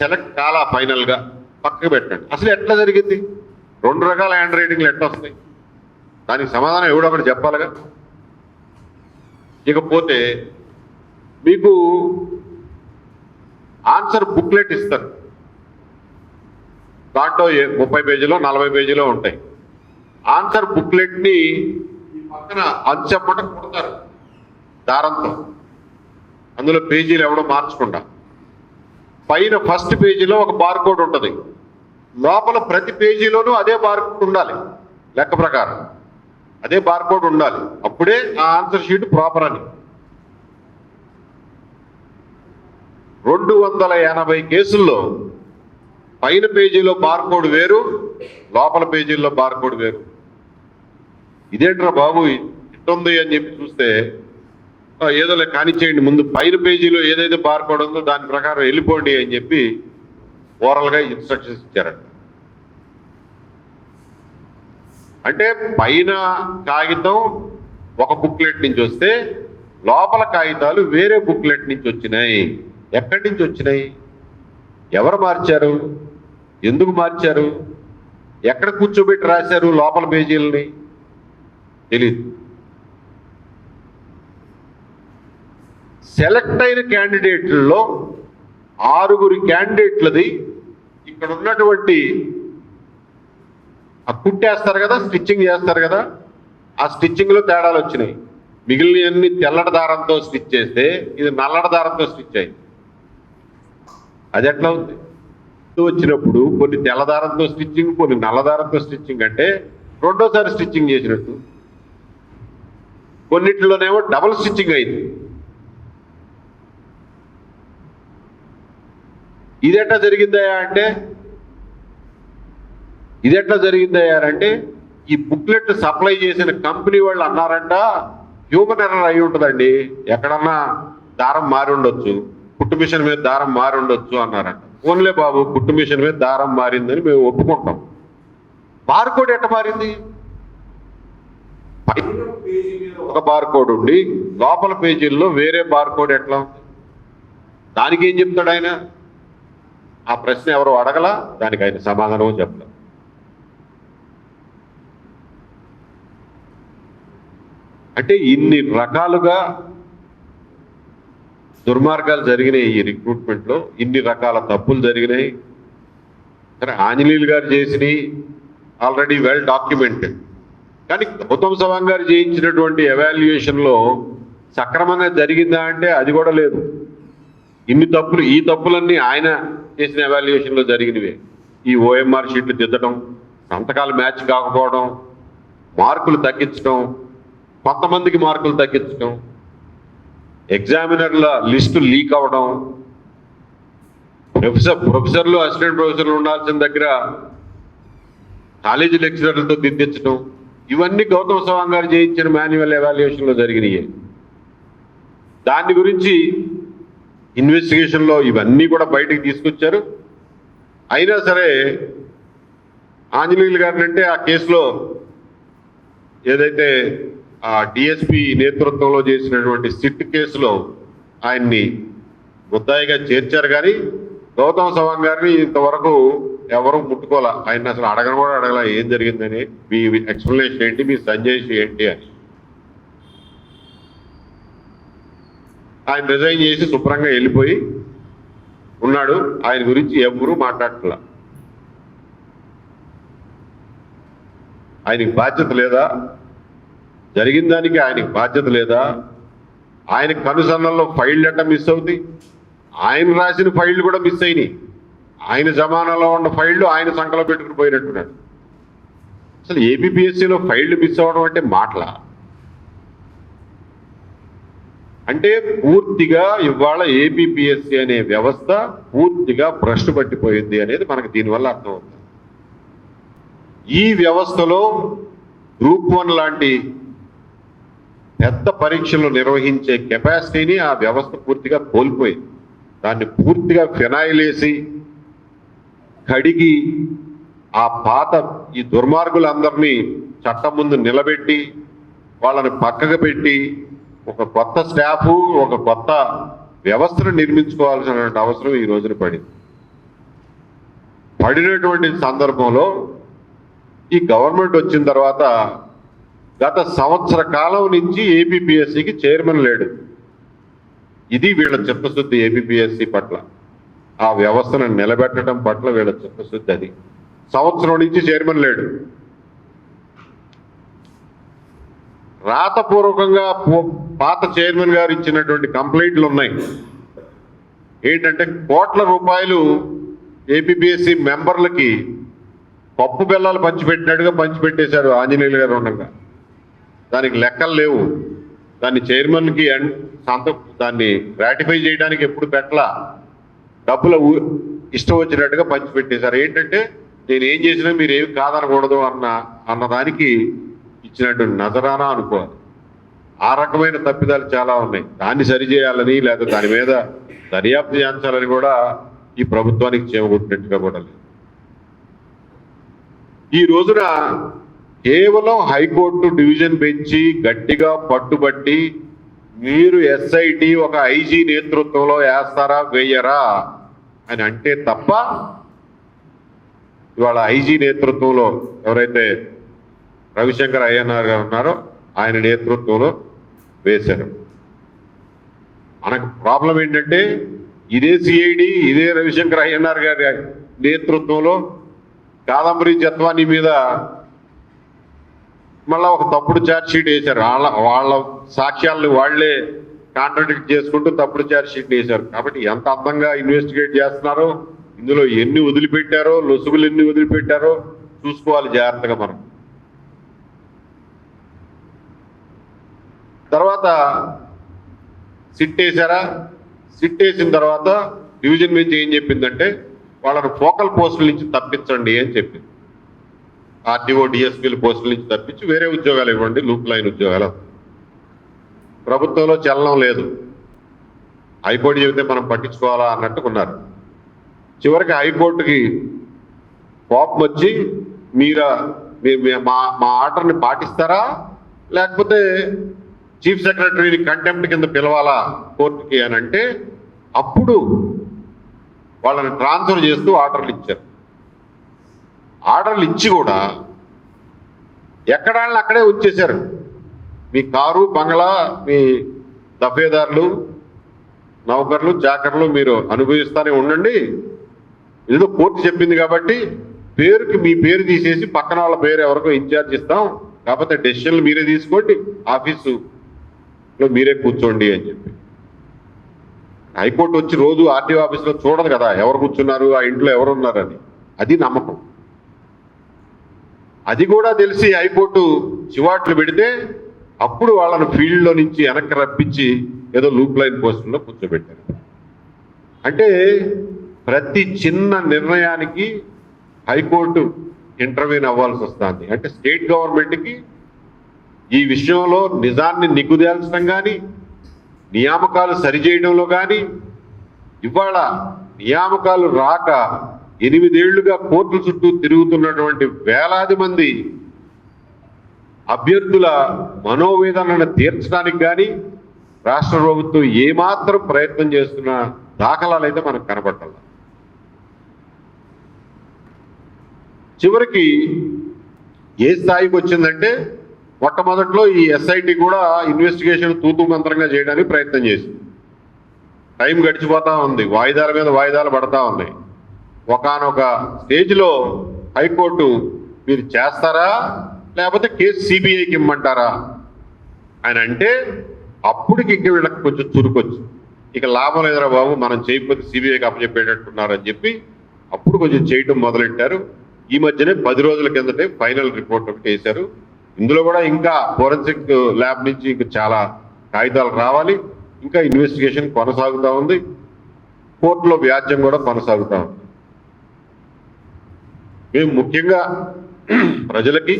సెలెక్ట్ కాలా, ఫైనల్గా పక్కకు పెట్టండి. అసలు ఎట్లా జరిగింది? 2 రకాల హ్యాండ్ రైటింగ్లు ఎట్లా వస్తాయి? దానికి సమాధానం ఎవడో ఒకటి చెప్పాలిగా. ఇకపోతే మీకు ఆన్సర్ బుక్లెట్ ఇస్తారు, దాంట్లో 30 పేజీలో 40 పేజీలో ఉంటాయి. ఆన్సర్ బుక్లెట్ని పక్కన అంచెమ్మట కొడతారు దారంతో, అందులో పేజీలు ఎవడో మార్చకుండా. పైన ఫస్ట్ పేజీలో ఒక బార్కోడ్ ఉంటుంది, లోపల ప్రతి పేజీలోనూ అదే బార్కోడ్ ఉండాలి. లెక్క ప్రకారం అదే బార్కోడ్ ఉండాలి, అప్పుడే ఆ ఆన్సర్ షీట్ ప్రాపర్ అని. 280 కేసుల్లో పైన పేజీలో బార్కోడ్ వేరు, లోపల పేజీల్లో బార్కోడ్ వేరు. ఇదేంట్రా బాబు ఇట్టుంది అని చెప్పి చూస్తే ఏదో కానిచ్చేయండి, ముందు పైన పేజీలో ఏదైతే బార్కోడ్ ఉందో దాని ప్రకారం వెళ్ళిపోండి అని చెప్పి ఓరల్గా ఇన్స్ట్రక్షన్స్ ఇచ్చారంట. అంటే పైన కాగితం ఒక బుక్లెట్ నుంచి వస్తే లోపల కాగితాలు వేరే బుక్లెట్ నుంచి వచ్చినాయి. ఎక్కడి నుంచి వచ్చినాయి? ఎవరు మార్చారు? ఎందుకు మార్చారు? ఎక్కడ కూర్చోబెట్టి రాశారు లోపల పేజీలని? తెలీదు. సెలెక్ట్ అయిన క్యాండిడేట్లలో 6 క్యాండిడేట్లది ఇక్కడ ఉన్నటువంటి కుట్టేస్తారు కదా, స్టిచ్చింగ్ చేస్తారు కదా, ఆ స్టిచ్చింగ్లో తేడాలు వచ్చినాయి. మిగిలినవన్నీ తెల్లటి దారంతో స్టిచ్ చేస్తే ఇది నల్లటి దారంతో స్టిచ్ అయింది. అది ఎట్లా ఉంది? వచ్చినప్పుడు కొన్ని తెల్లదారంతో స్టిచ్చింగ్, కొన్ని నల్లదారంతో స్టిచ్చింగ్ అంటే రెండోసారి స్టిచ్చింగ్ చేసినట్టు. కొన్నిటిలోనేమో డబుల్ స్టిచ్చింగ్ అయింది. ఇదెట్లా జరిగిందయ్యా అంటే ఈ బుక్లెట్ సప్లై చేసిన కంపెనీ వాళ్ళు అన్నారంట, హ్యూమన్ ఎర్రర్ అయి ఉంటుందండి, ఎక్కడన్నా దారం మారి ఉండొచ్చు, కుట్టు మిషన్ మీద దారం మారి ఉండొచ్చు అన్నారంట. ఓన్లే బాబు, కుట్టు మిషన్ మీద దారం మారిందని మేము ఒప్పుకుంటాం. బార్కోడ్ ఎట్ట మారింది? ఒక బార్కోడ్ ఉండి లోపల పేజీల్లో వేరే బార్కోడ్ ఎట్లా ఉంది? దానికి ఏం చెప్తాడు ఆయన? ఆ ప్రశ్న ఎవరు అడగలా, దానికి ఆయన సమాధానం చెప్పలే. అంటే ఇన్ని రకాలుగా దుర్మార్గాలు జరిగినాయి ఈ రిక్రూట్మెంట్లో, ఇన్ని రకాల తప్పులు జరిగినాయి. సరే, ఆంజనేయులు గారు చేసినవి ఆల్రెడీ వెల్ డాక్యుమెంటెడ్. కానీ గౌతమ్ సవాంగ్ గారు చేయించినటువంటి ఎవాల్యుయేషన్లో సక్రమంగా జరిగిందా అంటే అది కూడా లేదు. ఈ తప్పులన్నీ ఆయన చేసిన ఎవాల్యుయేషన్లో జరిగినవే. ఈ ఓఎంఆర్ షీట్లు దిద్దడం, సంతకాలు మ్యాచ్ కాకపోవడం, మార్కులు తగ్గించడం, కొంతమందికి మార్కులు తగ్గించడం, ఎగ్జామినర్ల లిస్టు లీక్ అవడం, ప్రొఫెసర్లు అసిస్టెంట్ ప్రొఫెసర్లు ఉండాల్సిన దగ్గర కాలేజీ లెక్చరర్లతో దిద్దించడం, ఇవన్నీ గౌతమ్ సవాంగ్ గారు చేయించిన మాన్యువల్ ఎవాల్యుయేషన్లో జరిగినాయి. దాని గురించి ఇన్వెస్టిగేషన్లో ఇవన్నీ కూడా బయటికి తీసుకొచ్చారు. అయినా సరే ఆంజనేయులు గారిని అంటే ఆ కేసులో ఏదైతే ఆ డిఎస్పి నేతృత్వంలో చేసినటువంటి సిట్ కేసులో ఆయన్ని ముద్దాయిగా చేర్చారు. కానీ గౌతమ్ సవాంగ్ గారిని ఇంతవరకు ఎవరు ముట్టుకోలే. ఆయన అసలు అడగల ఏం జరిగిందని, మీ ఎక్స్ప్లెనేషన్ ఏంటి, మీ సంజయ్ ఏంటి అని. ఆయన రిజైన్ చేసి శుభ్రంగా వెళ్ళిపోయి ఉన్నాడు. ఆయన గురించి ఎవరూ మాట్లాడట్లా. ఆయనకి బాధ్యత లేదా? జరిగిన దానికి ఆయనకి బాధ్యత లేదా? ఆయన కనుసన్నల్లో ఫైళ్ళు ఎట్ట మిస్ అవుతాయి? ఆయన రాసిన ఫైళ్ళు కూడా మిస్ అయినాయి. ఆయన జమానాలో ఉన్న ఫైళ్ళు ఆయన సంకలో పెట్టుకుని పోయినట్టున్నాడు. అసలు ఏపీపీఎస్సీలో ఫైళ్లు మిస్ అవ్వడం అంటే మాటల అంటే పూర్తిగా ఇవాళ ఏపీపీఎస్సీ అనే వ్యవస్థ పూర్తిగా భ్రష్టు పట్టిపోయింది అనేది మనకు దీనివల్ల అర్థమవుతుంది. ఈ వ్యవస్థలో గ్రూప్ 1 లాంటి పెద్ద పరీక్షలు నిర్వహించే కెపాసిటీని ఆ వ్యవస్థ పూర్తిగా కోల్పోయింది. దాన్ని పూర్తిగా ఫినాయిల్ వేసి కడిగి ఆ పాత ఈ దుర్మార్గులందరినీ చట్టం ముందు నిలబెట్టి వాళ్ళని పక్కకు పెట్టి ఒక కొత్త స్టాఫ్ ఒక కొత్త వ్యవస్థను నిర్మించుకోవాల్సినటువంటి అవసరం ఈ రోజున పడినటువంటి సందర్భంలో ఈ గవర్నమెంట్ వచ్చిన తర్వాత గత సంవత్సర కాలం నుంచి ఏపీపీఎస్సీకి చైర్మన్ లేడు. ఇది వీళ్ళ చిత్తశుద్ధి ఏపీపీఎస్సీ పట్ల, ఆ వ్యవస్థను నిలబెట్టడం పట్ల వీళ్ళ చిత్తశుద్ధి. అది సంవత్సరం నుంచి చైర్మన్ లేడు. రాతపూర్వకంగా పాత చైర్మన్ గారు ఇచ్చినటువంటి కంప్లైంట్లు ఉన్నాయి. ఏంటంటే కోట్ల రూపాయలు ఏపీపీఎస్సీ మెంబర్లకి పప్పు బెల్లాలు పంచిపెట్టినట్టుగా పంచిపెట్టేశారు ఆంజనేయులు గారు ఉండగా. దానికి లెక్కలు లేవు. దాన్ని చైర్మన్కి దాన్ని రాటిఫై చేయడానికి ఎప్పుడు పెట్టలా, డబ్బులు ఇష్టం వచ్చినట్టుగా పంచిపెట్టేశారు. ఏంటంటే నేను ఏం చేసినా మీరు ఏమి కాదనకూడదు అన్నదానికి ఇచ్చినటువంటి నజరానా అనుకోవాలి. ఆ రకమైన తప్పిదాలు చాలా ఉన్నాయి. దాన్ని సరిచేయాలని లేదా దాని మీద దర్యాప్తు చేయించాలని కూడా ఈ ప్రభుత్వానికి చేమగుట్టినట్టుగా కూడా లేదు. ఈ రోజున కేవలం హైకోర్టు డివిజన్ బెంచి గట్టిగా పట్టుబట్టి మీరు ఎస్ఐటి ఒక ఐజీ నేతృత్వంలో వేస్తారా వేయరా అని అంటే తప్ప ఇవాళ ఐజీ నేతృత్వంలో ఎవరైతే రవిశంకర్ అయ్యన్నార్ గారు ఉన్నారో ఆయన నేతృత్వంలో వేశారు. మనకు ప్రాబ్లం ఏంటంటే ఇదే సిఐడి ఇదే రవిశంకర్ అయ్యన్నార్ గారి నేతృత్వంలో కాదంబరి జత్వానీ మీద మళ్ళా ఒక తప్పుడు ఛార్జ్ షీట్ వేశారు. వాళ్ళ సాక్ష్యాలను వాళ్లే కాంట్రాడిక్ట్ చేసుకుంటూ తప్పుడు ఛార్జ్ షీట్ వేశారు. కాబట్టి ఎంత అందంగా ఇన్వెస్టిగేట్ చేస్తున్నారో, ఇందులో ఎన్ని వదిలిపెట్టారో, లొసుగులు ఎన్ని వదిలిపెట్టారో చూసుకోవాలి జాగ్రత్తగా మనం. తర్వాత సిట్ వేశారా, సిట్ వేసిన తర్వాత డివిజన్ బెంచ్ ఏం చెప్పిందంటే వాళ్ళని ఫోకల్ పోస్టుల నుంచి తప్పించండి అని చెప్పింది. ఆర్టీఓ డిఎస్పీల పోస్టుల నుంచి తప్పించి వేరే ఉద్యోగాలు ఇవ్వండి, లూప్ లైన్ ఉద్యోగాలు. ప్రభుత్వంలో చలనం లేదు. హైకోర్టు చెబితే మనం పట్టించుకోవాలా అన్నట్టుకున్నారు. చివరికి హైకోర్టుకి కోపం వచ్చి మా ఆర్డర్ని పాటిస్తారా లేకపోతే చీఫ్ సెక్రటరీని కంటెంప్ట్ కింద పిలవాలా కోర్టుకి అని అంటే అప్పుడు వాళ్ళని ట్రాన్స్ఫర్ చేస్తూ ఆర్డర్లు ఇచ్చారు. ఆర్డర్లు ఇచ్చి కూడా ఎక్కడాళ్ళని అక్కడే ఉంచేశారు. మీ కారు బంగ్లా మీ దఫేదారులు నౌకర్లు చాకర్లు మీరు అనుభవిస్తానే ఉండండి, ఏదో కోర్టు చెప్పింది కాబట్టి పేరుకి మీ పేరు తీసేసి పక్కన వాళ్ళ పేరు ఎవరికో ఇన్ఛార్జ్ ఇస్తాం, కాకపోతే డెసిషన్లు మీరే తీసుకోండి, ఆఫీసులో మీరే కూర్చోండి అని చెప్పి. హైకోర్టు వచ్చి రోజు ఆర్టీఓ ఆఫీసులో చూడదు కదా ఎవరు కూర్చున్నారు, ఆ ఇంట్లో ఎవరు ఉన్నారని. అది నమ్మకం. అది కూడా తెలిసి హైకోర్టు చివాట్లు పెడితే అప్పుడు వాళ్ళని ఫీల్డ్లో నుంచి వెనక్కి రప్పించి ఏదో లూప్ లైన్ పోస్టుల్లో కూర్చోబెట్టారు. అంటే ప్రతి చిన్న నిర్ణయానికి హైకోర్టు ఇంటర్వ్యూన్ అవ్వాల్సి వస్తుంది. అంటే స్టేట్ గవర్నమెంట్కి ఈ విషయంలో నిజాన్ని నిగ్గుదేల్చడం కానీ నియామకాలు సరిచేయడంలో కానీ, ఇవాళ నియామకాలు రాక 8 ఏళ్లుగా కోర్టుల చుట్టూ తిరుగుతున్నటువంటి వేలాది మంది అభ్యర్థుల మనోవేదనను తీర్చడానికి కానీ రాష్ట్ర ప్రభుత్వం ఏమాత్రం ప్రయత్నం చేస్తున్న దాఖలాలు అయితే మనకు కనబడాలి. చివరికి ఏ స్థాయికి వచ్చిందంటే మొట్టమొదట్లో ఈ ఎస్ఐటి కూడా ఇన్వెస్టిగేషన్ తూతూ మంత్రంగా చేయడానికి ప్రయత్నం చేసింది. టైం గడిచిపోతా ఉంది, వాయిదాల మీద వాయిదాలు పడతా ఉన్నాయి. ఒకానొక స్టేజ్లో హైకోర్టు మీరు చేస్తారా లేకపోతే కేసు సిబిఐకి ఇమ్మంటారా అని అంటే అప్పటికి ఇంక వీళ్ళకి కొంచెం చురుకొచ్చు. ఇక లాభం లేదురా బాబు మనం చేయకపోతే సిబిఐకి అప్పచెప్పేటట్టున్నారని చెప్పి అప్పుడు కొంచెం చేయటం మొదలెట్టారు. ఈ మధ్యనే 10 రోజుల కిందటే ఫైనల్ రిపోర్ట్ ఒకటి వేశారు. ఇందులో కూడా ఇంకా ఫోరెన్సిక్ ల్యాబ్ నుంచి ఇంకా చాలా కాగితాలు రావాలి, ఇంకా ఇన్వెస్టిగేషన్ కొనసాగుతూ ఉంది, కోర్టులో వ్యాజ్యం కూడా కొనసాగుతూ ఉంది. మేము ముఖ్యంగా ప్రజలకి,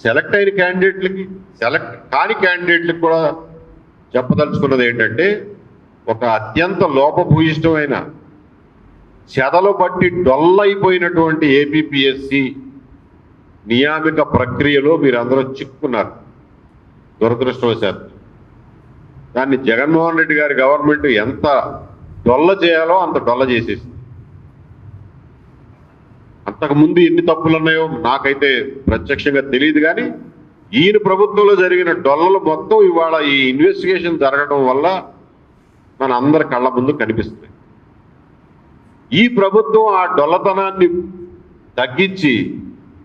సెలెక్ట్ అయిన క్యాండిడేట్లకి, సెలెక్ట్ కాని క్యాండిడేట్లకు కూడా చెప్పదలుచుకున్నది ఏంటంటే, ఒక అత్యంత లోపభూయిష్టమైన చెదలు బట్టి డొల్లైపోయినటువంటి ఏపీపీఎస్సి నియామక ప్రక్రియలో మీరందరూ చిక్కుకున్నారు దురదృష్టవశాత్తు. దాన్ని జగన్మోహన్ రెడ్డి గారి గవర్నమెంట్ ఎంత డొల్ల చేయాలో అంత డొల్ల చేసేసింది. అంతకుముందు ఎన్ని తప్పులు ఉన్నాయో నాకైతే ప్రత్యక్షంగా తెలియదు, కానీ ఈయన ప్రభుత్వంలో జరిగిన డొల్లలు మొత్తం ఇవాళ ఈ ఇన్వెస్టిగేషన్ జరగడం వల్ల మన అందరి కళ్ళ ముందు కనిపిస్తుంది. ఈ ప్రభుత్వం ఆ డొల్లతనాన్ని తగ్గించి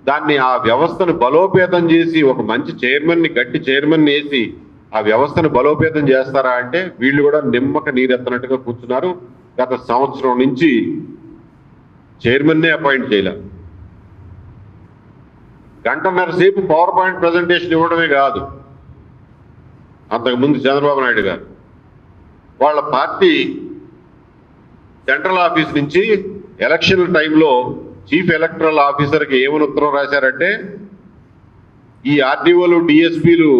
దాన్ని, ఆ వ్యవస్థను బలోపేతం చేసి ఒక మంచి చైర్మన్ని, గట్టి చైర్మన్ వేసి ఆ వ్యవస్థను బలోపేతం చేస్తారా అంటే వీళ్ళు కూడా నిమ్మక నీరెత్తనట్టుగా కూర్చున్నారు. గత సంవత్సరం నుంచి చైర్మన్నే అపాయింట్ చేయలే. గంటన్నర సేపు పవర్ పాయింట్ ప్రజెంటేషన్ ఇవ్వడమే కాదు, అంతకుముందు చంద్రబాబు నాయుడు గారు వాళ్ళ పార్టీ సెంట్రల్ ఆఫీస్ నుంచి ఎలక్షన్ టైంలో చీఫ్ ఎలక్టరల్ ఆఫీసర్కి ఏమని ఉత్తరం రాశారంటే, ఈ ఆర్డీఓలు, డిఎస్పీలు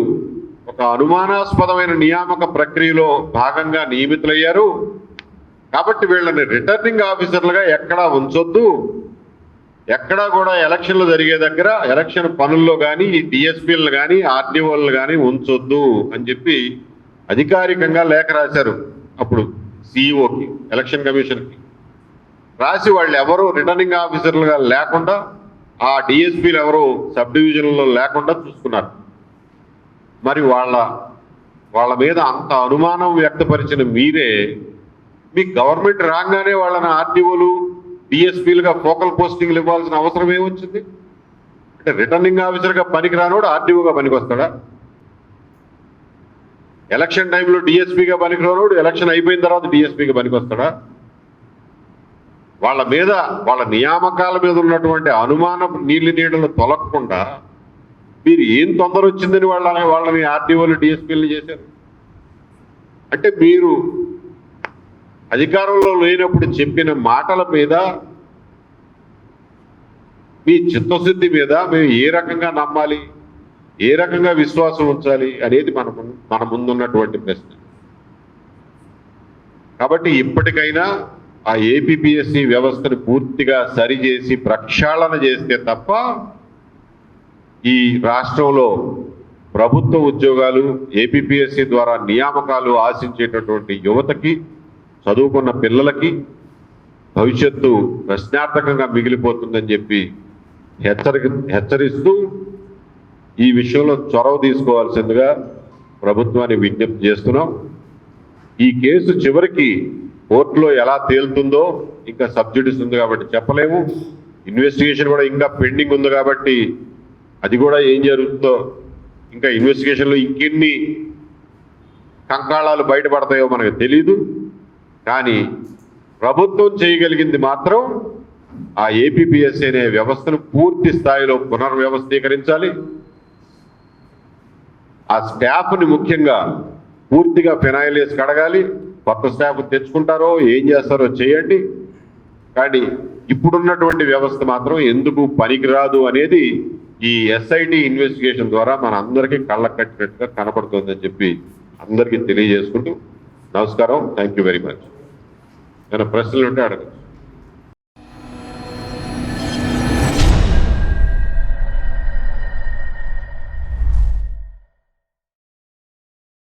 ఒక అనుమానాస్పదమైన నియామక ప్రక్రియలో భాగంగా నియమితులయ్యారు కాబట్టి వీళ్ళని రిటర్నింగ్ ఆఫీసర్లుగా ఎక్కడా ఉంచొద్దు, ఎక్కడా కూడా ఎలక్షన్లు జరిగే దగ్గర ఎలక్షన్ పనుల్లో కానీ ఈ డిఎస్పీలను కానీ ఆర్డీఓలను కానీ ఉంచొద్దు అని చెప్పి అధికారికంగా లేఖ రాశారు. అప్పుడు సిఇఓకి, ఎలక్షన్ కమిషన్కి రాసి వాళ్ళు ఎవరు రిటర్నింగ్ ఆఫీసర్లుగా లేకుండా, ఆ డిఎస్పీలు ఎవరు సబ్ డివిజన్లో లేకుండా చూసుకున్నారు. మరి వాళ్ళ మీద అంత అనుమానం వ్యక్తపరిచిన మీరే మీ గవర్నమెంట్ రాగానే వాళ్ళని ఆర్డీఓలు, డిఎస్పీలుగా ఫోకల్ పోస్టింగ్లు ఇవ్వాల్సిన అవసరం ఏమొచ్చింది? అంటే రిటర్నింగ్ ఆఫీసర్గా పనికి రానోడు ఆర్డీఓగా పనికి వస్తాడా? ఎలక్షన్ టైంలో డిఎస్పీగా పనికి రానోడు ఎలక్షన్ అయిపోయిన తర్వాత డిఎస్పీగా పనికి వస్తాడా? వాళ్ళ మీద, వాళ్ళ నియామకాల మీద ఉన్నటువంటి అనుమానం నీళ్లు తొలగకుండా మీరు ఏం తొందర వచ్చిందని వాళ్ళని ఆర్డీఓలు, డిఎస్పీలు చేశారు. అంటే మీరు అధికారంలో లేనప్పుడు చెప్పిన మాటల మీద, మీ చిత్తశుద్ధి మీద మేము ఏ రకంగా నమ్మాలి, ఏ రకంగా విశ్వాసం ఉంచాలి అనేది మన ముందున్నటువంటి ప్రశ్న. కాబట్టి ఇప్పటికైనా ఆ ఏపీపీఎస్సీ వ్యవస్థను పూర్తిగా సరిచేసి ప్రక్షాళన చేస్తే తప్ప ఈ రాష్ట్రంలో ప్రభుత్వ ఉద్యోగాలు, ఏపీపీఎస్సీ ద్వారా నియామకాలు ఆశించేటటువంటి యువతకి, చదువుకున్న పిల్లలకి భవిష్యత్తు ప్రశ్నార్థకంగా మిగిలిపోతుందని చెప్పి హెచ్చరిస్తూ ఈ విషయంలో చొరవ తీసుకోవాల్సిందిగా ప్రభుత్వాన్ని విజ్ఞప్తి చేస్తున్నాం. ఈ కేసు చివరికి కోర్టులో ఎలా తేలుతుందో ఇంకా సబ్జుడిస్ ఉంది కాబట్టి చెప్పలేము. ఇన్వెస్టిగేషన్ కూడా ఇంకా పెండింగ్ ఉంది కాబట్టి అది కూడా ఏం జరుగుతుందో, ఇంకా ఇన్వెస్టిగేషన్లో ఇంకెన్ని కంకాళాలు బయటపడతాయో మనకు తెలీదు. కానీ ప్రభుత్వం చేయగలిగింది మాత్రం ఆ ఏపీపీఎస్సీ అనే వ్యవస్థను పూర్తి స్థాయిలో పునర్వ్యవస్థీకరించాలి. ఆ స్టాఫ్ని ముఖ్యంగా పూర్తిగా ఫినాయిల్ వేసి కడగాలి. కొత్త స్టాఫ్ తెచ్చుకుంటారో ఏం చేస్తారో చేయండి, కానీ ఇప్పుడున్నటువంటి వ్యవస్థ మాత్రం ఎందుకు పనికిరాదు అనేది ఈ ఎస్ఐటి ఇన్వెస్టిగేషన్ ద్వారా మన అందరికీ కళ్ళకు కట్టినట్టుగా కనపడుతుందని చెప్పి అందరికీ తెలియజేసుకుంటూ నమస్కారం. Thank you very much. ఏమైనా ప్రశ్నలు ఉంటే అడగచ్చు.